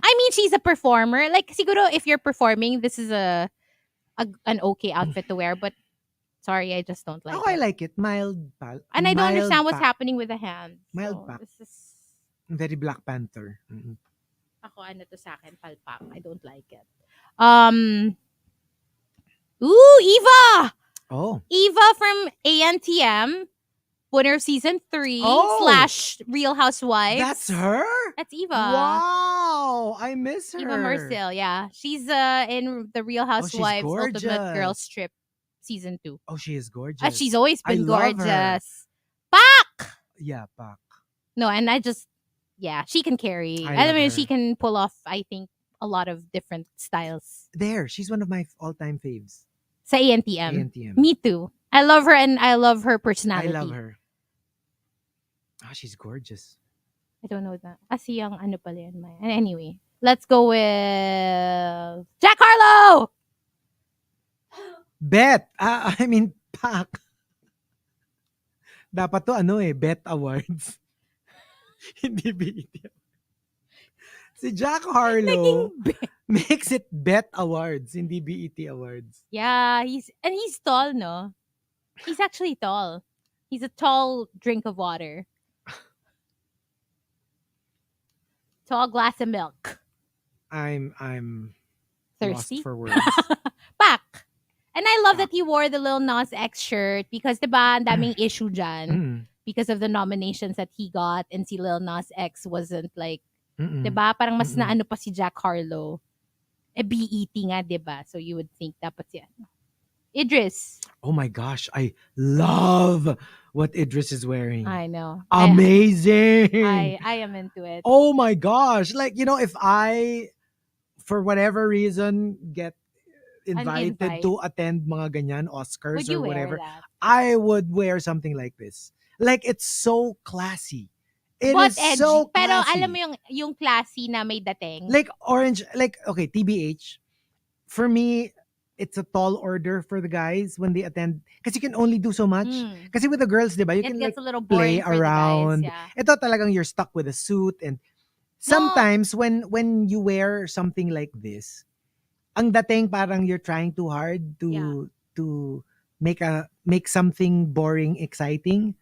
[SPEAKER 3] I mean, she's a performer. Like, siguro if you're performing, this is an okay outfit to wear. But, sorry, I just don't like
[SPEAKER 2] Ako, I
[SPEAKER 3] it.
[SPEAKER 2] like it.
[SPEAKER 3] And I don't understand what's
[SPEAKER 2] pack.
[SPEAKER 3] happening with the hands.
[SPEAKER 2] Mild
[SPEAKER 3] So,
[SPEAKER 2] pack.
[SPEAKER 3] this is,
[SPEAKER 2] Very Black Panther.
[SPEAKER 3] ako, ano to sa akin, palpak. I don't like it. Ooh, Eva!
[SPEAKER 2] Oh.
[SPEAKER 3] Eva from ANTM, winner of season 3 / Real Housewives.
[SPEAKER 2] That's her?
[SPEAKER 3] That's Eva.
[SPEAKER 2] Wow. I miss her.
[SPEAKER 3] Eva Marcel, yeah. She's in the Real Housewives Ultimate
[SPEAKER 2] gorgeous.
[SPEAKER 3] Girls Trip season 2.
[SPEAKER 2] Oh, she is gorgeous.
[SPEAKER 3] She's always
[SPEAKER 2] I
[SPEAKER 3] been
[SPEAKER 2] love her.
[SPEAKER 3] gorgeous. Pak!
[SPEAKER 2] Yeah, Pak.
[SPEAKER 3] No, and I just, yeah, she can carry.
[SPEAKER 2] I
[SPEAKER 3] I
[SPEAKER 2] love
[SPEAKER 3] mean,
[SPEAKER 2] her.
[SPEAKER 3] she can pull off, I think, a lot of different styles.
[SPEAKER 2] There, she's one of my all-time faves.
[SPEAKER 3] Sa ANTM.
[SPEAKER 2] ANTM.
[SPEAKER 3] Me too. I love her and I love her personality.
[SPEAKER 2] I love her. Ah, she's gorgeous.
[SPEAKER 3] I don't know that. Kasi yung ano pala yan. Anyway, let's go with Jack Harlow!
[SPEAKER 2] Bet. I mean, Pak. Dapat to Bet Awards. Hindi BET. Si Jack Harlow
[SPEAKER 3] Naging bet.
[SPEAKER 2] makes it Bet Awards, hindi BET Awards.
[SPEAKER 3] Yeah, he's tall, no? He's actually tall. He's a tall drink of water. Tall glass of milk.
[SPEAKER 2] I'm
[SPEAKER 3] Thirsty?
[SPEAKER 2] lost for words.
[SPEAKER 3] Pak! And I love that he wore the Lil Nas X shirt because, diba, ang daming issue dyan.
[SPEAKER 2] Mm.
[SPEAKER 3] Because of the nominations that he got and si Lil Nas X wasn't like,
[SPEAKER 2] Mm-mm.
[SPEAKER 3] diba? Parang mas
[SPEAKER 2] Mm-mm.
[SPEAKER 3] naano pa si Jack Harlow. BET nga, diba? So you would think dapat yan. Idris.
[SPEAKER 2] Oh my gosh, I love what Idris is wearing.
[SPEAKER 3] I know.
[SPEAKER 2] Amazing.
[SPEAKER 3] I am into it.
[SPEAKER 2] Oh my gosh. Like, if I, for whatever reason, get invited
[SPEAKER 3] invite.
[SPEAKER 2] to attend mga ganyan, Oscars
[SPEAKER 3] Would you
[SPEAKER 2] or
[SPEAKER 3] wear
[SPEAKER 2] whatever,
[SPEAKER 3] that?
[SPEAKER 2] I would wear something like this. Like, it's so classy. It
[SPEAKER 3] But
[SPEAKER 2] is
[SPEAKER 3] edgy.
[SPEAKER 2] so classy.
[SPEAKER 3] Pero alam mo yung classy na may dating.
[SPEAKER 2] Like, orange, like, okay, TBH, for me, it's a tall order for the guys when they attend. Kasi you can only do so much. Kasi with the girls, diba, you
[SPEAKER 3] It
[SPEAKER 2] can
[SPEAKER 3] gets
[SPEAKER 2] like
[SPEAKER 3] a little
[SPEAKER 2] play
[SPEAKER 3] boring for
[SPEAKER 2] around.
[SPEAKER 3] the guys. Yeah.
[SPEAKER 2] Ito talagang you're stuck with a suit. And sometimes when you wear something like this, ang dating parang you're trying too hard to make something boring exciting.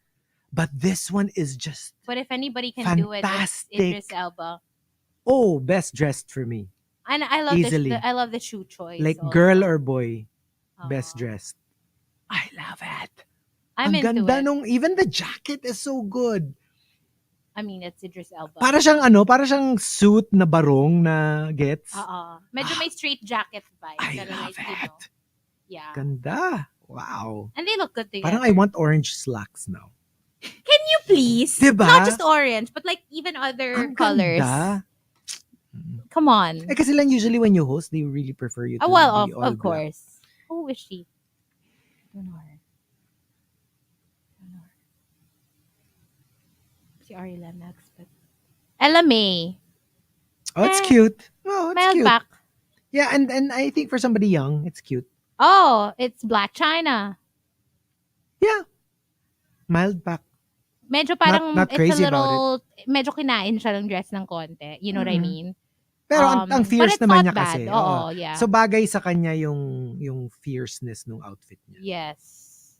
[SPEAKER 2] But this one is just
[SPEAKER 3] But if anybody can
[SPEAKER 2] fantastic.
[SPEAKER 3] do it, it's Idris Elba.
[SPEAKER 2] Oh, best dressed for me.
[SPEAKER 3] And I love
[SPEAKER 2] Easily.
[SPEAKER 3] I love the shoe choice.
[SPEAKER 2] Like
[SPEAKER 3] also.
[SPEAKER 2] girl or boy, best
[SPEAKER 3] Aw.
[SPEAKER 2] dressed. I love it.
[SPEAKER 3] I'm
[SPEAKER 2] Ang
[SPEAKER 3] into
[SPEAKER 2] ganda
[SPEAKER 3] it.
[SPEAKER 2] even the jacket is so good.
[SPEAKER 3] I mean, it's Idris Elba.
[SPEAKER 2] Para siyang suit na barong na gets.
[SPEAKER 3] Medyo may straight jacket vibe.
[SPEAKER 2] I
[SPEAKER 3] Pero
[SPEAKER 2] love
[SPEAKER 3] like,
[SPEAKER 2] it.
[SPEAKER 3] Yeah.
[SPEAKER 2] Ganda. Wow.
[SPEAKER 3] And they look good together.
[SPEAKER 2] Parang I want orange slacks now.
[SPEAKER 3] Can you please?
[SPEAKER 2] Diba?
[SPEAKER 3] Not just orange, but like even other
[SPEAKER 2] Ang
[SPEAKER 3] colors.
[SPEAKER 2] ganda.
[SPEAKER 3] Come on.
[SPEAKER 2] Eh kasi lang usually when you host, they really prefer you to
[SPEAKER 3] Well,
[SPEAKER 2] be all
[SPEAKER 3] of
[SPEAKER 2] black.
[SPEAKER 3] course. Who is she? I don't know her. Si Ariela next, but Ella May.
[SPEAKER 2] Oh, it's cute. Oh, it's
[SPEAKER 3] Mild
[SPEAKER 2] cute.
[SPEAKER 3] back.
[SPEAKER 2] Yeah, and I think for somebody young, it's cute.
[SPEAKER 3] Oh, it's Black China.
[SPEAKER 2] Yeah. Mild back.
[SPEAKER 3] Medyo parang
[SPEAKER 2] Not
[SPEAKER 3] it's
[SPEAKER 2] crazy
[SPEAKER 3] a little, medyo kinain siya ng dress ng konti. You know what I mean?
[SPEAKER 2] Pero ang
[SPEAKER 3] But
[SPEAKER 2] fierce
[SPEAKER 3] it's
[SPEAKER 2] naman
[SPEAKER 3] not
[SPEAKER 2] niya kasi.
[SPEAKER 3] bad. Oo, yeah.
[SPEAKER 2] So bagay sa kanya yung fierceness ng outfit niya.
[SPEAKER 3] Yes.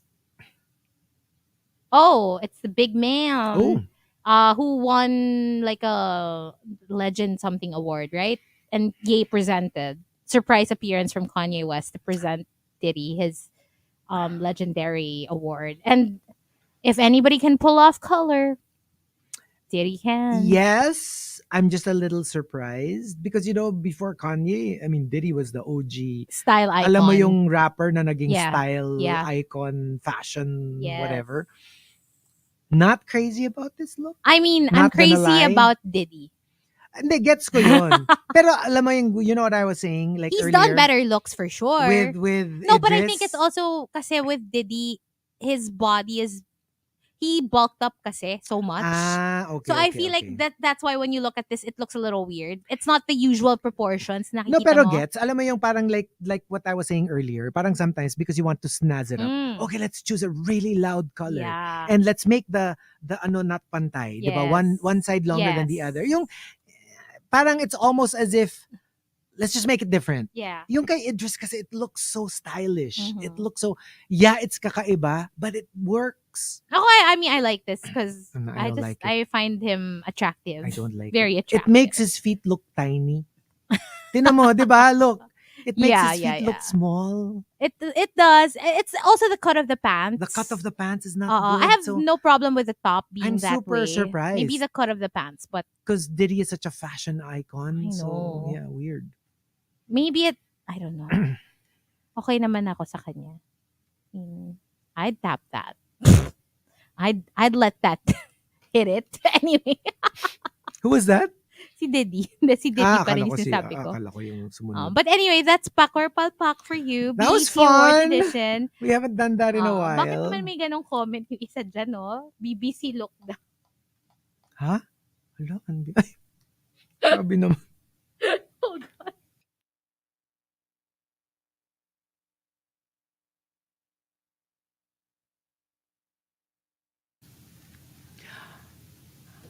[SPEAKER 3] Oh, it's the big man. Who won like a legend something award, right? And Ye presented surprise appearance from Kanye West to present Diddy his legendary award. And if anybody can pull off color, Diddy can.
[SPEAKER 2] Yes, I'm just a little surprised because before Kanye, I mean Diddy was the OG
[SPEAKER 3] Style icon.
[SPEAKER 2] Alam mo yung rapper na naging
[SPEAKER 3] Yeah.
[SPEAKER 2] style
[SPEAKER 3] Yeah.
[SPEAKER 2] icon, fashion,
[SPEAKER 3] Yes.
[SPEAKER 2] whatever. not crazy about this look.
[SPEAKER 3] I mean, I'm
[SPEAKER 2] Not gonna
[SPEAKER 3] crazy
[SPEAKER 2] lie.
[SPEAKER 3] about Diddy.
[SPEAKER 2] Hindi, gets ko yun. Pero alam mo yung, you know what I was saying like
[SPEAKER 3] He's
[SPEAKER 2] earlier?
[SPEAKER 3] done better looks for sure.
[SPEAKER 2] With
[SPEAKER 3] No, but I think
[SPEAKER 2] Idris.
[SPEAKER 3] it's also kasi with Diddy, his body is he bulked up kasi so much.
[SPEAKER 2] Okay.
[SPEAKER 3] So I feel like that's why when you look at this, it looks a little weird. It's not the usual proportions. Nakikita
[SPEAKER 2] No, pero
[SPEAKER 3] mo.
[SPEAKER 2] gets. Alam mo yung parang like what I was saying earlier. Parang sometimes because you want to snazz it up.
[SPEAKER 3] Mm.
[SPEAKER 2] Okay, let's choose a really loud color.
[SPEAKER 3] Yeah.
[SPEAKER 2] And let's make the ano not pantay.
[SPEAKER 3] Yes.
[SPEAKER 2] Diba? One side longer than the
[SPEAKER 3] Yes.
[SPEAKER 2] other. Yung parang it's almost as if let's just make it different.
[SPEAKER 3] Yeah.
[SPEAKER 2] Yung kay Idris kasi it looks so stylish.
[SPEAKER 3] Mhm.
[SPEAKER 2] It looks so, yeah, it's kakaiba, but it works.
[SPEAKER 3] Ako, I mean, I like this because
[SPEAKER 2] I don't like it.
[SPEAKER 3] I find him attractive.
[SPEAKER 2] I don't like
[SPEAKER 3] Very
[SPEAKER 2] it.
[SPEAKER 3] attractive.
[SPEAKER 2] It makes his feet look tiny. Tinan mo, di ba? Look. It makes
[SPEAKER 3] Yeah,
[SPEAKER 2] his feet
[SPEAKER 3] yeah,
[SPEAKER 2] look
[SPEAKER 3] yeah.
[SPEAKER 2] small.
[SPEAKER 3] It does. It's also the cut of the pants.
[SPEAKER 2] The cut of the pants is not good.
[SPEAKER 3] I have
[SPEAKER 2] so,
[SPEAKER 3] no problem with the top being
[SPEAKER 2] I'm
[SPEAKER 3] that
[SPEAKER 2] super
[SPEAKER 3] way.
[SPEAKER 2] surprised.
[SPEAKER 3] Maybe the cut of the pants, but
[SPEAKER 2] because Diddy is such a fashion icon.
[SPEAKER 3] I
[SPEAKER 2] So,
[SPEAKER 3] know.
[SPEAKER 2] yeah, weird.
[SPEAKER 3] maybe I don't know. Okay naman ako sa kanya. I'd tap that. I'd let that hit it. Anyway,
[SPEAKER 2] Who was that?
[SPEAKER 3] si Diddy. Si Diddy pa rin
[SPEAKER 2] akala
[SPEAKER 3] yung
[SPEAKER 2] ko
[SPEAKER 3] sinasabi ko.
[SPEAKER 2] akala ko yung sumunod.
[SPEAKER 3] But anyway, that's Pack or Palpak for you.
[SPEAKER 2] That was
[SPEAKER 3] BET Awards
[SPEAKER 2] fun.
[SPEAKER 3] edition.
[SPEAKER 2] We haven't done that in a while.
[SPEAKER 3] Bakit naman may ganong comment yung isa dyan, no? BBC look daw.
[SPEAKER 2] Ha? Hala, ay. Sabi naman.
[SPEAKER 3] Oh, God.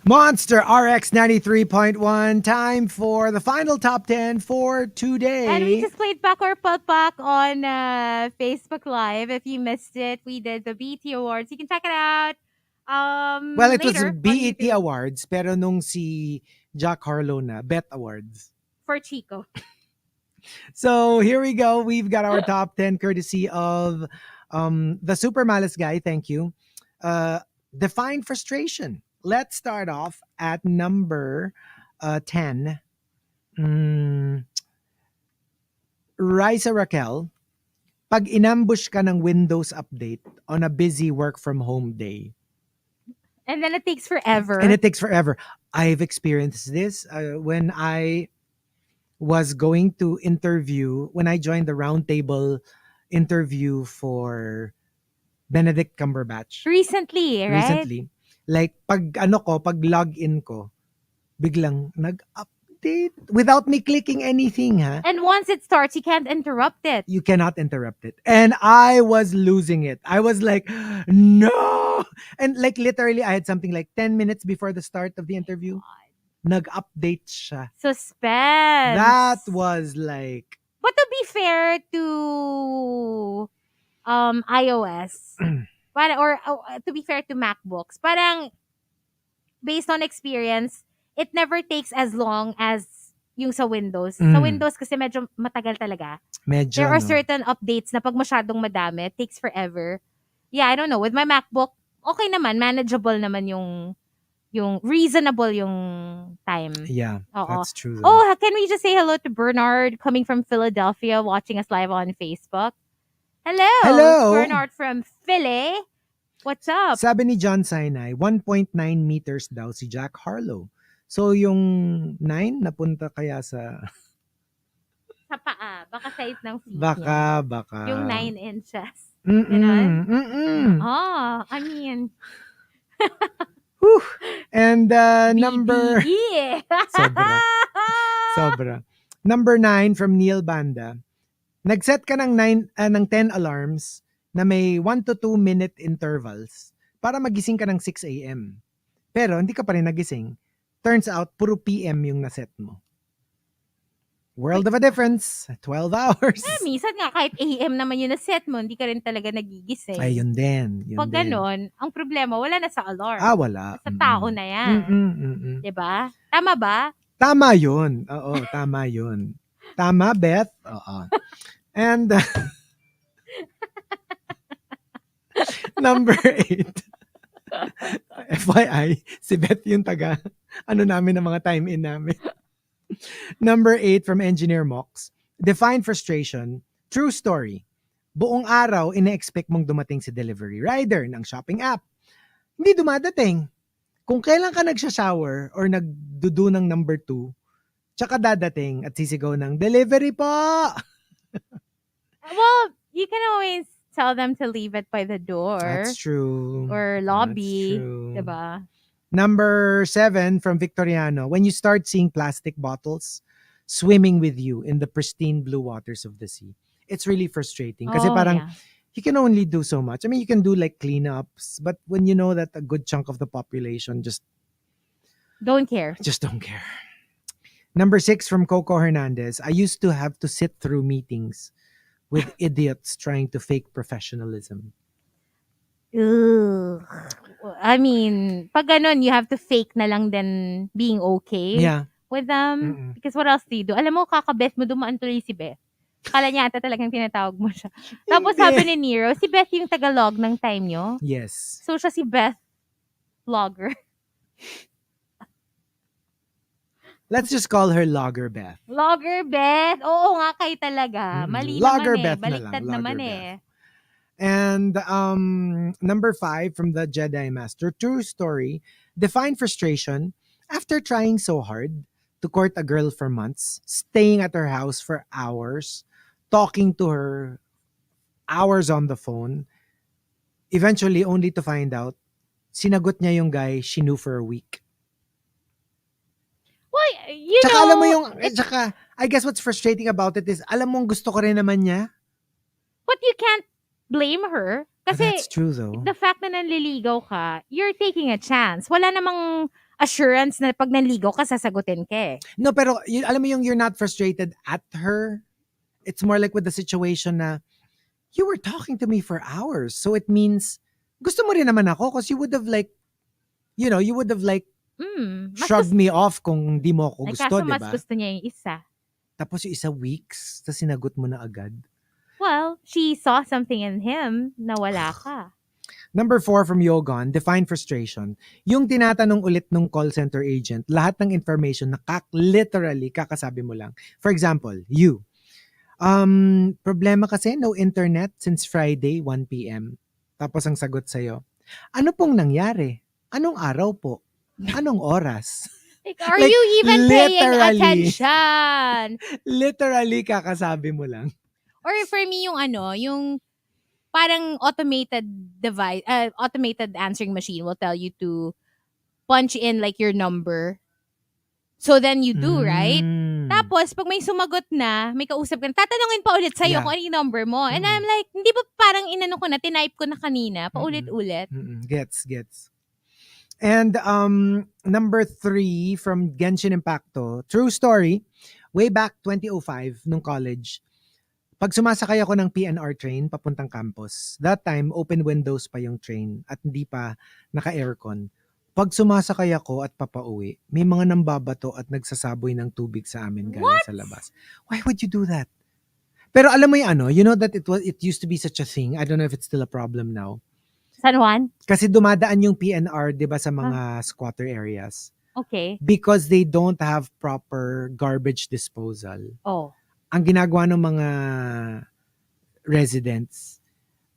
[SPEAKER 2] Monster RX93.1. Time for the final top 10 for today.
[SPEAKER 3] And we just played Pack or Palpak on Facebook Live. If you missed it, we did the BT Awards. You can check it out.
[SPEAKER 2] Well, it was
[SPEAKER 3] later on
[SPEAKER 2] BET
[SPEAKER 3] YouTube
[SPEAKER 2] Awards, pero nung si Jack Harlow na, Bet Awards.
[SPEAKER 3] for Chico.
[SPEAKER 2] So here we go. We've got our top 10 courtesy of the Super Malice Guy. Thank you. Define frustration. Let's start off at number 10. Raisa Raquel, pag inambush ka ng Windows update on a busy work from home day.
[SPEAKER 3] And then it takes forever.
[SPEAKER 2] And it takes forever. I've experienced this when I was going to interview, when I joined the roundtable interview for Benedict Cumberbatch.
[SPEAKER 3] Recently, right?
[SPEAKER 2] Recently. Like, pag login ko, biglang nag-update without me clicking anything, ha?
[SPEAKER 3] And once it starts, you can't interrupt it.
[SPEAKER 2] You cannot interrupt it. And I was losing it. I was like, no! And like literally, I had something like 10 minutes before the start of the interview. Nag-update siya.
[SPEAKER 3] Suspense.
[SPEAKER 2] That was like...
[SPEAKER 3] But to be fair to iOS, or to be fair to MacBooks, parang based on experience, it never takes as long as yung sa Windows. Sa Windows kasi medyo matagal talaga.
[SPEAKER 2] Medyo,
[SPEAKER 3] There are certain updates na pag masyadong madami, it takes forever. Yeah, I don't know. With my MacBook, okay naman, manageable naman yung reasonable yung time.
[SPEAKER 2] Yeah, that's true. Though.
[SPEAKER 3] Oh, can we just say hello to Bernard coming from Philadelphia, watching us live on Facebook? Hello, Bernard from Philly. What's up?
[SPEAKER 2] Sabi ni John Sinai, 1.9 meters daw si Jack Harlow. So yung 9 napunta kaya sa...
[SPEAKER 3] Sa paa. Baka size ng feet
[SPEAKER 2] Baka.
[SPEAKER 3] Yung 9 inches. I mean...
[SPEAKER 2] And number... Sobra. Number 9 from Neil Banda. Nag-set ka ng 10 alarms na may 1 to 2 minute intervals para magising ka ng 6 a.m. Pero hindi ka pa rin nagising. Turns out, puro PM yung naset mo. World of a difference. 12 hours.
[SPEAKER 3] Minsan nga, kahit AM naman yung naset mo, hindi ka rin talaga nagigising.
[SPEAKER 2] Ay, yun din.
[SPEAKER 3] Pag ganon, ang problema, wala na sa alarm.
[SPEAKER 2] Wala.
[SPEAKER 3] Sa tao na yan. Diba? Tama ba?
[SPEAKER 2] Tama yun. Oo, tama yun. Tama, Beth? Oo. And number 8. FYI, si Beth yung taga namin ng mga time-in namin. Number 8 from Engineer Mox. Define frustration. True story. Buong araw, ine-expect mong dumating si delivery rider ng shopping app. Hindi dumadating. Kung kailan ka nagsha-shower or nagdudu ng number 2, tsaka dadating at sisigaw ng, delivery po!
[SPEAKER 3] Well, you can always tell them to leave it by the door.
[SPEAKER 2] That's true.
[SPEAKER 3] Or
[SPEAKER 2] That's
[SPEAKER 3] lobby.
[SPEAKER 2] true.
[SPEAKER 3] Diba?
[SPEAKER 2] Number 7 from Victoriano. When you start seeing plastic bottles swimming with you in the pristine blue waters of the sea, it's really frustrating. Kasi parang,
[SPEAKER 3] yeah.
[SPEAKER 2] you can only do so much. I mean, you can do like cleanups, but when you know that a good chunk of the population just
[SPEAKER 3] don't care.
[SPEAKER 2] don't care. Number 6 from Coco Hernandez. I used to have to sit through meetings with idiots trying to fake professionalism.
[SPEAKER 3] Ugh. I mean, pag ganun, you have to fake na lang then being okay with them.
[SPEAKER 2] Mm-mm.
[SPEAKER 3] Because what else do you do? Alam mo, kaka-Beth mo, dumaan tuloy si Beth. Kala niya ata talagang tinatawag mo siya. Tapos sabi ni Nero, si Beth yung tagalog ng time nyo.
[SPEAKER 2] Yes.
[SPEAKER 3] So siya si Beth vlogger.
[SPEAKER 2] Let's just call her Logger Beth.
[SPEAKER 3] Logger Beth. Oo nga kayo talaga. Mali
[SPEAKER 2] Logger
[SPEAKER 3] naman
[SPEAKER 2] Beth
[SPEAKER 3] Baliktad
[SPEAKER 2] na lang.
[SPEAKER 3] naman
[SPEAKER 2] Logger Beth. And number 5 from the Jedi Master. True story. Define frustration. After trying so hard to court a girl for months, staying at her house for hours, talking to her hours on the phone, eventually only to find out, sinagot niya yung guy she knew for a week.
[SPEAKER 3] Well, you
[SPEAKER 2] Tsaka
[SPEAKER 3] know,
[SPEAKER 2] alam mo yung, tsaka, I guess what's frustrating about it is, alam mong gusto ko rin naman niya.
[SPEAKER 3] but you can't blame her. Kasi
[SPEAKER 2] That's true though.
[SPEAKER 3] the fact na nanliligaw ka, you're taking a chance. Wala namang assurance na pag nanligaw ka, sasagutin ka eh.
[SPEAKER 2] No, pero alam mo yung you're not frustrated at her. It's more like with the situation na you were talking to me for hours. So it means gusto mo rin naman ako because you would have like, you would have like shrugged me off kung di mo ako gusto,
[SPEAKER 3] kaso
[SPEAKER 2] diba?
[SPEAKER 3] mas gusto niya yung isa.
[SPEAKER 2] Tapos yung isa weeks, tapos sinagot mo na agad.
[SPEAKER 3] Well, she saw something in him na wala ka.
[SPEAKER 2] Number 4 from Yogon, define frustration. Yung tinatanong ulit nung call center agent, lahat ng information na literally kakasabi mo lang. For example, you. Problema kasi no internet since Friday 1 p.m. Tapos ang sagot sa'yo, ano pong nangyari? Anong araw po? Anong oras?
[SPEAKER 3] Like, are you even paying attention?
[SPEAKER 2] Literally kakasabi mo lang.
[SPEAKER 3] Or for me, yung parang automated device, automated answering machine will tell you to punch in like your number. So then you do, right? Tapos, pag may sumagot na, may kausap ka, tatanungin pa ulit sa'yo kung ano yung number mo. And I'm like, hindi ba parang inano ko na, tinype ko na kanina, paulit-ulit?
[SPEAKER 2] Gets. And number 3 from Genshin Impacto, true story, way back 2005 nung college, pag sumasakay ako ng PNR train papuntang campus, that time open windows pa yung train at hindi pa naka-aircon. Pag sumasakay ako at papauwi, may mga nambabato at nagsasaboy ng tubig sa amin galing sa labas. Why would you do that? Pero alam mo yung you know that it used to be such a thing. I don't know if it's still a problem now.
[SPEAKER 3] San Juan?
[SPEAKER 2] Kasi dumadaan yung PNR, 'di ba, sa mga squatter areas.
[SPEAKER 3] Okay.
[SPEAKER 2] Because they don't have proper garbage disposal.
[SPEAKER 3] Oh.
[SPEAKER 2] Ang ginagawa ng mga residents,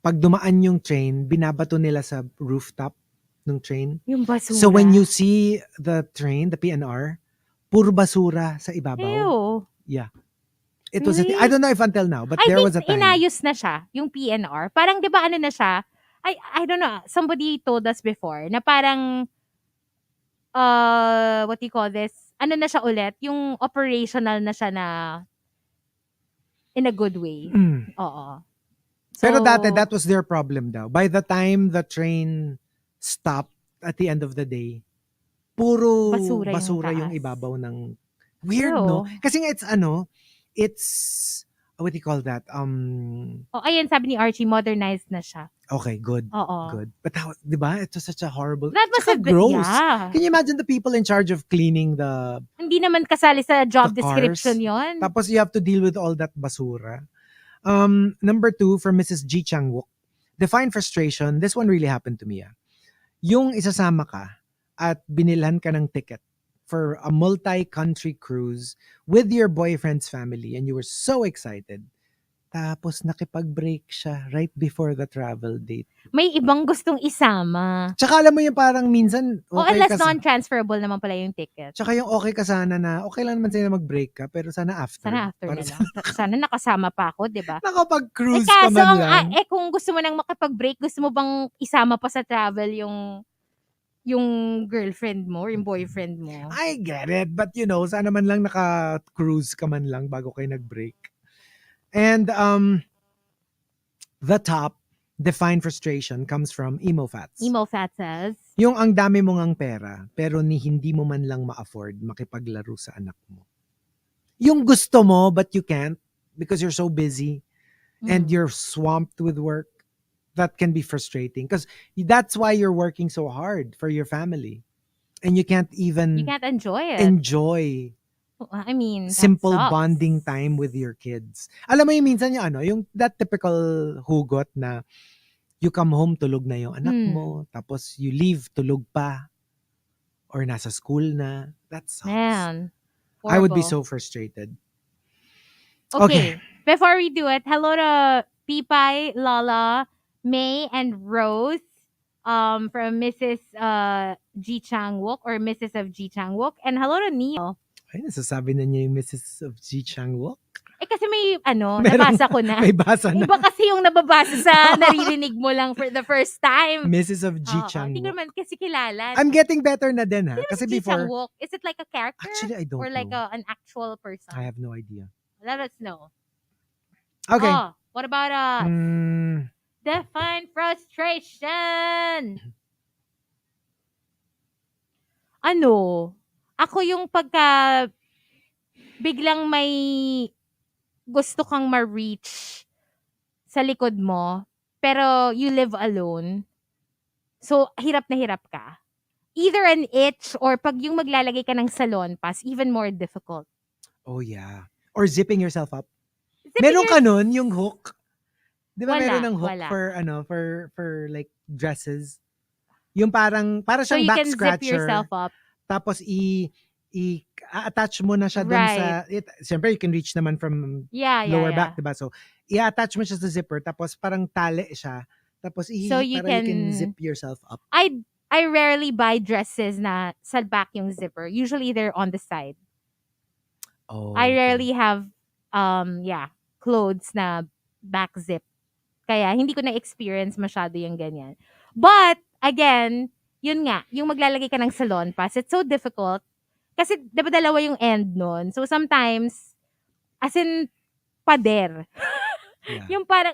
[SPEAKER 2] pag dumaan yung train, binabato nila sa rooftop ng train.
[SPEAKER 3] Yung basura.
[SPEAKER 2] So when you see the train, the PNR, puro basura sa ibabaw.
[SPEAKER 3] Ew.
[SPEAKER 2] Yeah. It was I don't know if until now, but there was a time.
[SPEAKER 3] Inayos na siya, yung PNR. Parang 'di ba ano na siya? I don't know, somebody told us before na parang what do you call this? Ano na siya ulit? Yung operational na siya na in a good way. Oo. So,
[SPEAKER 2] pero dati, that was their problem daw. By the time the train stopped at the end of the day, puro basura yung ibabaw ng weird, no? Kasi nga it's what do you call that?
[SPEAKER 3] ayun, sabi ni Archie, modernized na siya.
[SPEAKER 2] Okay, good.
[SPEAKER 3] Oo.
[SPEAKER 2] Good. But how, di ba? It was such a horrible,
[SPEAKER 3] that must have been,
[SPEAKER 2] gross.
[SPEAKER 3] Yeah.
[SPEAKER 2] Can you imagine the people in charge of cleaning the
[SPEAKER 3] Hindi naman kasali sa job
[SPEAKER 2] the
[SPEAKER 3] description
[SPEAKER 2] cars?
[SPEAKER 3] yon.
[SPEAKER 2] Tapos you have to deal with all that basura. Number 2 from Mrs. G. Changwook. Define frustration. This one really happened to me. Yung isasama ka at binilhan ka ng ticket for a multi-country cruise with your boyfriend's family and you were so excited. Tapos nakipag-break siya right before the travel date.
[SPEAKER 3] May ibang gustong isama.
[SPEAKER 2] Tsaka alam mo yung parang minsan okay
[SPEAKER 3] unless
[SPEAKER 2] ka
[SPEAKER 3] non-transferable naman pala yung ticket.
[SPEAKER 2] Tsaka yung okay ka sana na okay lang naman sa'yo na mag-break ka pero sana after.
[SPEAKER 3] Sana after
[SPEAKER 2] Para
[SPEAKER 3] na lang. Sana nakasama pa ako, di ba?
[SPEAKER 2] nakapag-cruise
[SPEAKER 3] kaso
[SPEAKER 2] ka man lang.
[SPEAKER 3] kung gusto mo nang makipag-break, gusto mo bang isama pa sa travel yung girlfriend mo or yung boyfriend mo?
[SPEAKER 2] I get it. But sana man lang naka-cruise ka man lang bago kayo nag-break. And the top defined frustration comes from Emo Fats.
[SPEAKER 3] Emo Fat says,
[SPEAKER 2] Yung ang dami mo ngang pera, pero hindi mo man lang ma-afford makipaglaro sa anak mo. Yung gusto mo, but you can't because you're so busy and you're swamped with work. That can be frustrating because that's why you're working so hard for your family. And you can't even
[SPEAKER 3] enjoy it.
[SPEAKER 2] enjoy
[SPEAKER 3] I mean,
[SPEAKER 2] simple
[SPEAKER 3] that sucks.
[SPEAKER 2] bonding time with your kids. Alam mo yung minsan yung that typical hugot na you come home, tulog na yung anak mo, tapos you leave, tulog pa, or nasa school na. That sucks.
[SPEAKER 3] Man,
[SPEAKER 2] I would be
[SPEAKER 3] horrible.
[SPEAKER 2] so frustrated.
[SPEAKER 3] Okay. Before we do it, hello to Pipay, Lala, May, and Rose from Mrs. G Chang-wook or Mrs. of G Chang-wook. And hello to Neil.
[SPEAKER 2] Ay, nasasabi na niya yung Mrs. of Ji Chang-wook.
[SPEAKER 3] Kasi may nabasa ko na.
[SPEAKER 2] May basa na.
[SPEAKER 3] Iba kasi yung nababasa sa naririnig mo lang for the first time.
[SPEAKER 2] Mrs. of Ji Chang-wook.
[SPEAKER 3] Hindi ko naman kasi kilala.
[SPEAKER 2] I'm getting better na din ha. Kasi
[SPEAKER 3] Ji
[SPEAKER 2] before.
[SPEAKER 3] Chang-wook, is it like a character?
[SPEAKER 2] Actually, I don't
[SPEAKER 3] or like
[SPEAKER 2] know.
[SPEAKER 3] an actual person?
[SPEAKER 2] I have no idea.
[SPEAKER 3] Let us know.
[SPEAKER 2] Okay.
[SPEAKER 3] What about us? Define frustration. Ako yung pagka biglang may gusto kang ma-reach sa likod mo, pero you live alone. So, hirap na hirap ka. Either an itch or pag yung maglalagay ka ng salon pass, even more difficult.
[SPEAKER 2] Oh yeah. Or zipping yourself up. Meron ka nun, yung hook. Di ba meron ng hook for like dresses? Yung para
[SPEAKER 3] so
[SPEAKER 2] siyang
[SPEAKER 3] you
[SPEAKER 2] back
[SPEAKER 3] can
[SPEAKER 2] scratcher.
[SPEAKER 3] zip yourself up.
[SPEAKER 2] Tapos i-attach mo na siya dun sa, siyempre you can reach naman from lower back, diba? So, i-attach mo siya sa zipper, tapos parang tali siya. Tapos you can zip yourself up.
[SPEAKER 3] I rarely buy dresses na sa back yung zipper. Usually they're on the side.
[SPEAKER 2] Oh,
[SPEAKER 3] I rarely have clothes na back zip. Kaya hindi ko na-experience masyado yung ganyan. But again, yun nga, yung maglalagay ka ng salon pass, it's so difficult. Kasi diba dalawa yung end nun. So sometimes, as in, pader.
[SPEAKER 2] Yeah.
[SPEAKER 3] Yung parang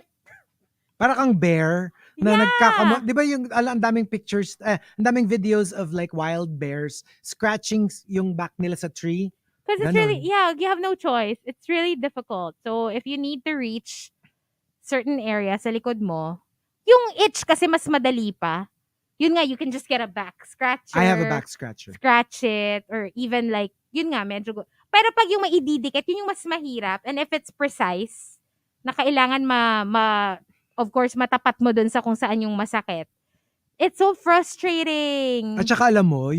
[SPEAKER 2] kang bear na nagkakamot. Di ba yung ang daming pictures, ang daming videos of like wild bears scratching yung back nila sa tree.
[SPEAKER 3] Because it's really, you have no choice. It's really difficult. So if you need to reach certain area sa likod mo, yung itch kasi mas madali pa. Yun nga, you can just get a back scratcher.
[SPEAKER 2] I have a back scratcher.
[SPEAKER 3] Scratch it. Or even like, yun nga, medyo pero pag yung maididikit, yun yung mas mahirap. And if it's precise, na kailangan of course, matapat mo dun sa kung saan yung masakit. It's so frustrating.
[SPEAKER 2] At saka alam mo,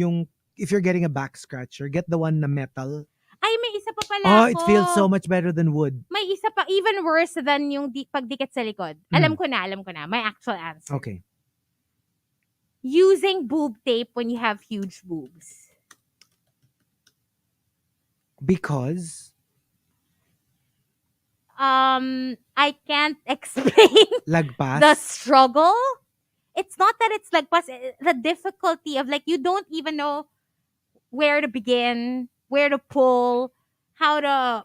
[SPEAKER 2] if you're getting a back scratcher, get the one na metal.
[SPEAKER 3] Ay, may isa pa pala
[SPEAKER 2] ako.
[SPEAKER 3] It
[SPEAKER 2] feels so much better than wood.
[SPEAKER 3] May isa pa, even worse than yung pagdikit sa likod. Alam ko na. My actual answer.
[SPEAKER 2] Okay.
[SPEAKER 3] Using boob tape when you have huge boobs.
[SPEAKER 2] Because?
[SPEAKER 3] I can't explain
[SPEAKER 2] Lagpas?
[SPEAKER 3] the struggle. It's not that it's lagpas. The difficulty of like, you don't even know where to begin, where to pull, how to...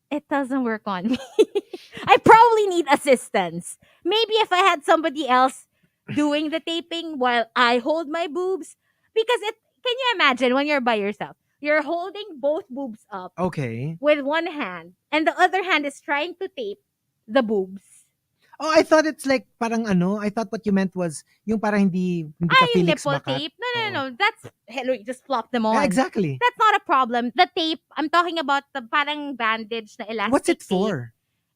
[SPEAKER 3] It doesn't work on me. I probably need assistance. Maybe if I had somebody else doing the taping while I hold my boobs. Because can you imagine when you're by yourself? You're holding both boobs up.
[SPEAKER 2] Okay.
[SPEAKER 3] With one hand. And the other hand is trying to tape the boobs.
[SPEAKER 2] Oh, I thought it's like parang I thought what you meant was yung parang hindi ka Felix
[SPEAKER 3] nipple
[SPEAKER 2] Bacat.
[SPEAKER 3] tape? No. That's, hello, you just flop them on.
[SPEAKER 2] Yeah, exactly.
[SPEAKER 3] That's not a problem. The tape, I'm talking about the parang bandage na elastic
[SPEAKER 2] What's it
[SPEAKER 3] tape.
[SPEAKER 2] for?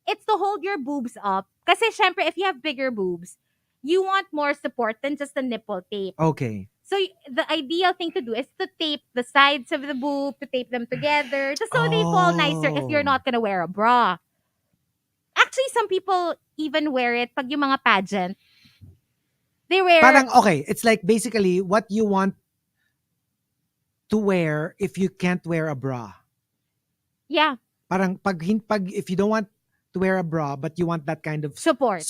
[SPEAKER 3] It's to hold your boobs up. Kasi syempre, if you have bigger boobs, you want more support than just the nipple tape.
[SPEAKER 2] Okay.
[SPEAKER 3] So the ideal thing to do is to tape the sides of the boob, to tape them together, just so they fall nicer if you're not gonna wear a bra. Actually, some people even wear it pag yung mga pageant. They wear...
[SPEAKER 2] Parang, okay, it's like basically what you want to wear if you can't wear a bra.
[SPEAKER 3] Yeah.
[SPEAKER 2] Parang pag if you don't want to wear a bra but you want that kind of
[SPEAKER 3] Support.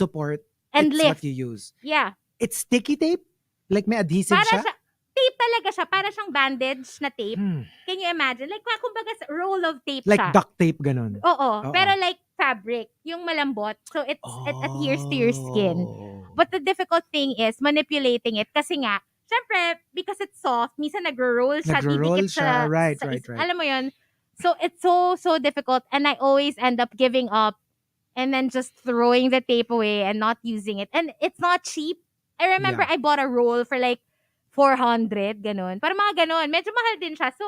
[SPEAKER 3] And
[SPEAKER 2] it's
[SPEAKER 3] lift.
[SPEAKER 2] what you use.
[SPEAKER 3] Yeah.
[SPEAKER 2] It's sticky tape? Like may adhesive
[SPEAKER 3] Para
[SPEAKER 2] siya?
[SPEAKER 3] Tape talaga siya. Para siyang bandage na tape. Can you imagine? Like, kumbaga, roll of tape
[SPEAKER 2] Like
[SPEAKER 3] siya.
[SPEAKER 2] duct tape, ganun.
[SPEAKER 3] Oo. Pero like fabric. Yung malambot. So, it adheres to your skin. But the difficult thing is manipulating it. Kasi nga, syempre, because it's soft, minsan nagro-roll siya.
[SPEAKER 2] Nagro-roll
[SPEAKER 3] didikit
[SPEAKER 2] siya. Right.
[SPEAKER 3] Alam mo yun? So, it's so difficult. And I always end up giving up and then just throwing the tape away and not using it. And it's not cheap. I remember I bought a roll for like 400, ganun. Para mga ganun. Medyo mahal din siya. So,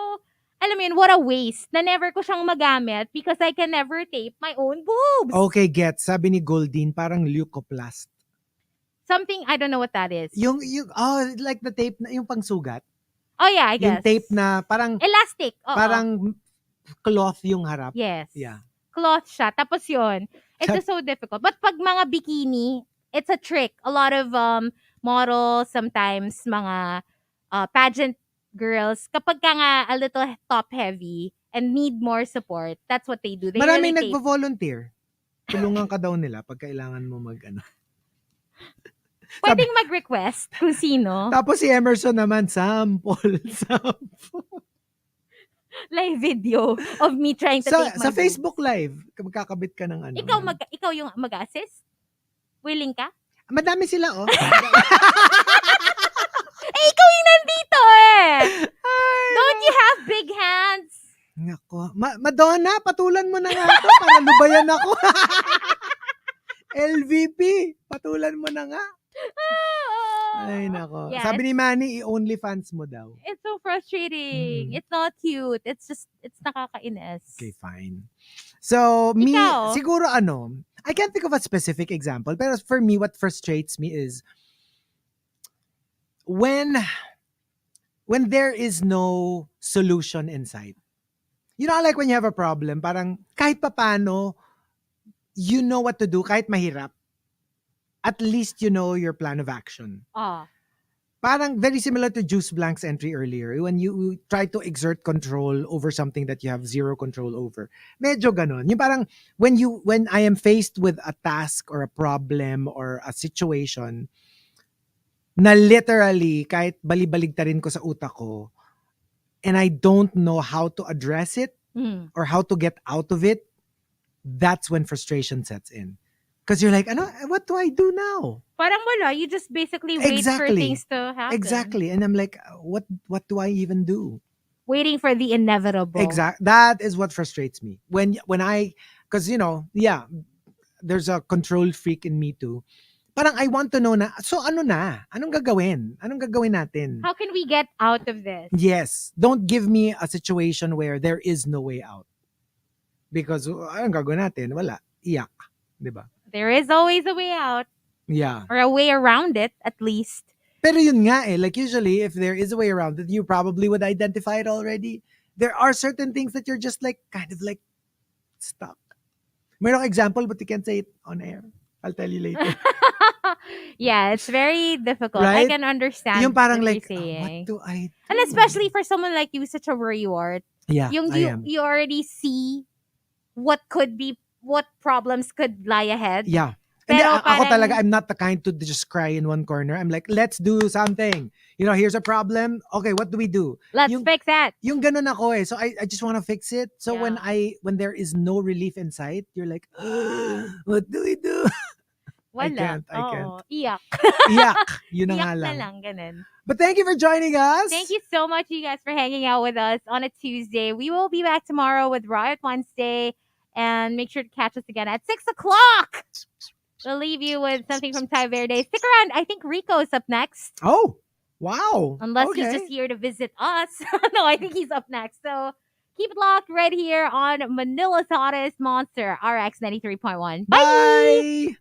[SPEAKER 3] alam mo yun, what a waste na never ko siyang magamit because I can never tape my own boobs.
[SPEAKER 2] Okay, get. Sabi ni Goldine, parang leucoplast.
[SPEAKER 3] Something, I don't know what that is.
[SPEAKER 2] Yung like the tape, na yung pangsugat.
[SPEAKER 3] Oh yeah, I guess.
[SPEAKER 2] Yung tape na parang...
[SPEAKER 3] Elastic.
[SPEAKER 2] Parang cloth yung harap.
[SPEAKER 3] Yes.
[SPEAKER 2] Yeah.
[SPEAKER 3] Cloth siya. Tapos yun. It's just so difficult. But pag mga bikini, it's a trick. A lot of models, sometimes mga pageant girls, kapag ka nga a little top heavy and need more support, that's what they do. They
[SPEAKER 2] Maraming
[SPEAKER 3] really
[SPEAKER 2] nagvo-volunteer. Tulungan ka daw nila pag kailangan mo
[SPEAKER 3] Pwedeng mag-request kung sino.
[SPEAKER 2] Tapos si Emerson naman, sample.
[SPEAKER 3] Live video of me trying to take my
[SPEAKER 2] Sa Facebook Live, magkakabit ka ng ano.
[SPEAKER 3] Ikaw yung mag-assist? Willing ka?
[SPEAKER 2] Madami sila, oh.
[SPEAKER 3] Ikaw yung nandito eh! Don't you have big hands?
[SPEAKER 2] Nako. Madonna, patulan mo na nga ito para lubayan ako. LVP, patulan mo na nga. Ay, nako.
[SPEAKER 3] Yeah,
[SPEAKER 2] Sabi ni Manny, i-OnlyFans mo daw.
[SPEAKER 3] It's so frustrating. It's not cute. It's nakakainis.
[SPEAKER 2] Okay, fine. So, me,
[SPEAKER 3] Ikaw?
[SPEAKER 2] siguro I can't think of a specific example, pero for me, what frustrates me is when there is no solution in sight. You know, like when you have a problem, parang kahit papano, you know what to do, kahit mahirap. At least you know your plan of action. Parang very similar to Juice Blank's entry earlier. When you try to exert control over something that you have zero control over. Medyo ganon. Yung parang when I am faced with a task or a problem or a situation na literally kahit balibaligtarin ko sa utak ko and I don't know how to address it or how to get out of it, that's when frustration sets in. Because you're like, what do I do now?
[SPEAKER 3] Parang wala. You just basically wait for things to happen.
[SPEAKER 2] Exactly. And I'm like, what do I even do?
[SPEAKER 3] Waiting for the inevitable.
[SPEAKER 2] That is what frustrates me. Because, there's a control freak in me too. Parang I want to know na, so ano na? Anong gagawin? Anong gagawin natin?
[SPEAKER 3] How can we get out of this?
[SPEAKER 2] Yes. Don't give me a situation where there is no way out. Because anong gagawin natin? Wala. Iyak. Diba?
[SPEAKER 3] There is always a way out.
[SPEAKER 2] Yeah.
[SPEAKER 3] Or a way around it, at least.
[SPEAKER 2] Pero yun nga like usually, if there is a way around it, you probably would identify it already. There are certain things that you're just like, kind of like, stuck. Mayroong example, but you can't say it on air. I'll tell you later.
[SPEAKER 3] Yeah, it's very difficult.
[SPEAKER 2] Right?
[SPEAKER 3] I can understand
[SPEAKER 2] yung parang
[SPEAKER 3] what
[SPEAKER 2] like,
[SPEAKER 3] you're saying.
[SPEAKER 2] what do I do?
[SPEAKER 3] And especially for someone like you, such a worrywart.
[SPEAKER 2] Yeah,
[SPEAKER 3] You already see what problems could lie ahead.
[SPEAKER 2] Yeah.
[SPEAKER 3] Pero
[SPEAKER 2] ako talaga, I'm not the kind to just cry in one corner. I'm like, let's do something. Here's a problem. Okay, what do we do?
[SPEAKER 3] Let's fix that.
[SPEAKER 2] Yung ganun ako eh. So I just want to fix it. So
[SPEAKER 3] Yeah.
[SPEAKER 2] when there is no relief in sight, you're like, what do we do?
[SPEAKER 3] Wala.
[SPEAKER 2] I can't.
[SPEAKER 3] Iyak.
[SPEAKER 2] Iyak. Yun na nga
[SPEAKER 3] Iyak na
[SPEAKER 2] lang.
[SPEAKER 3] lang, ganun.
[SPEAKER 2] But thank you for joining us.
[SPEAKER 3] Thank you so much, you guys, for hanging out with us on a Tuesday. We will be back tomorrow with Riot Wednesday. And make sure to catch us again at 6 o'clock. We'll leave you with something from Thai Verde. Stick around. I think Rico is up next.
[SPEAKER 2] Oh, wow.
[SPEAKER 3] Unless he's
[SPEAKER 2] Okay.
[SPEAKER 3] just here to visit us. No, I think he's up next. So keep it locked right here on Manila's hottest Monster RX 93.1. Bye.
[SPEAKER 2] Bye.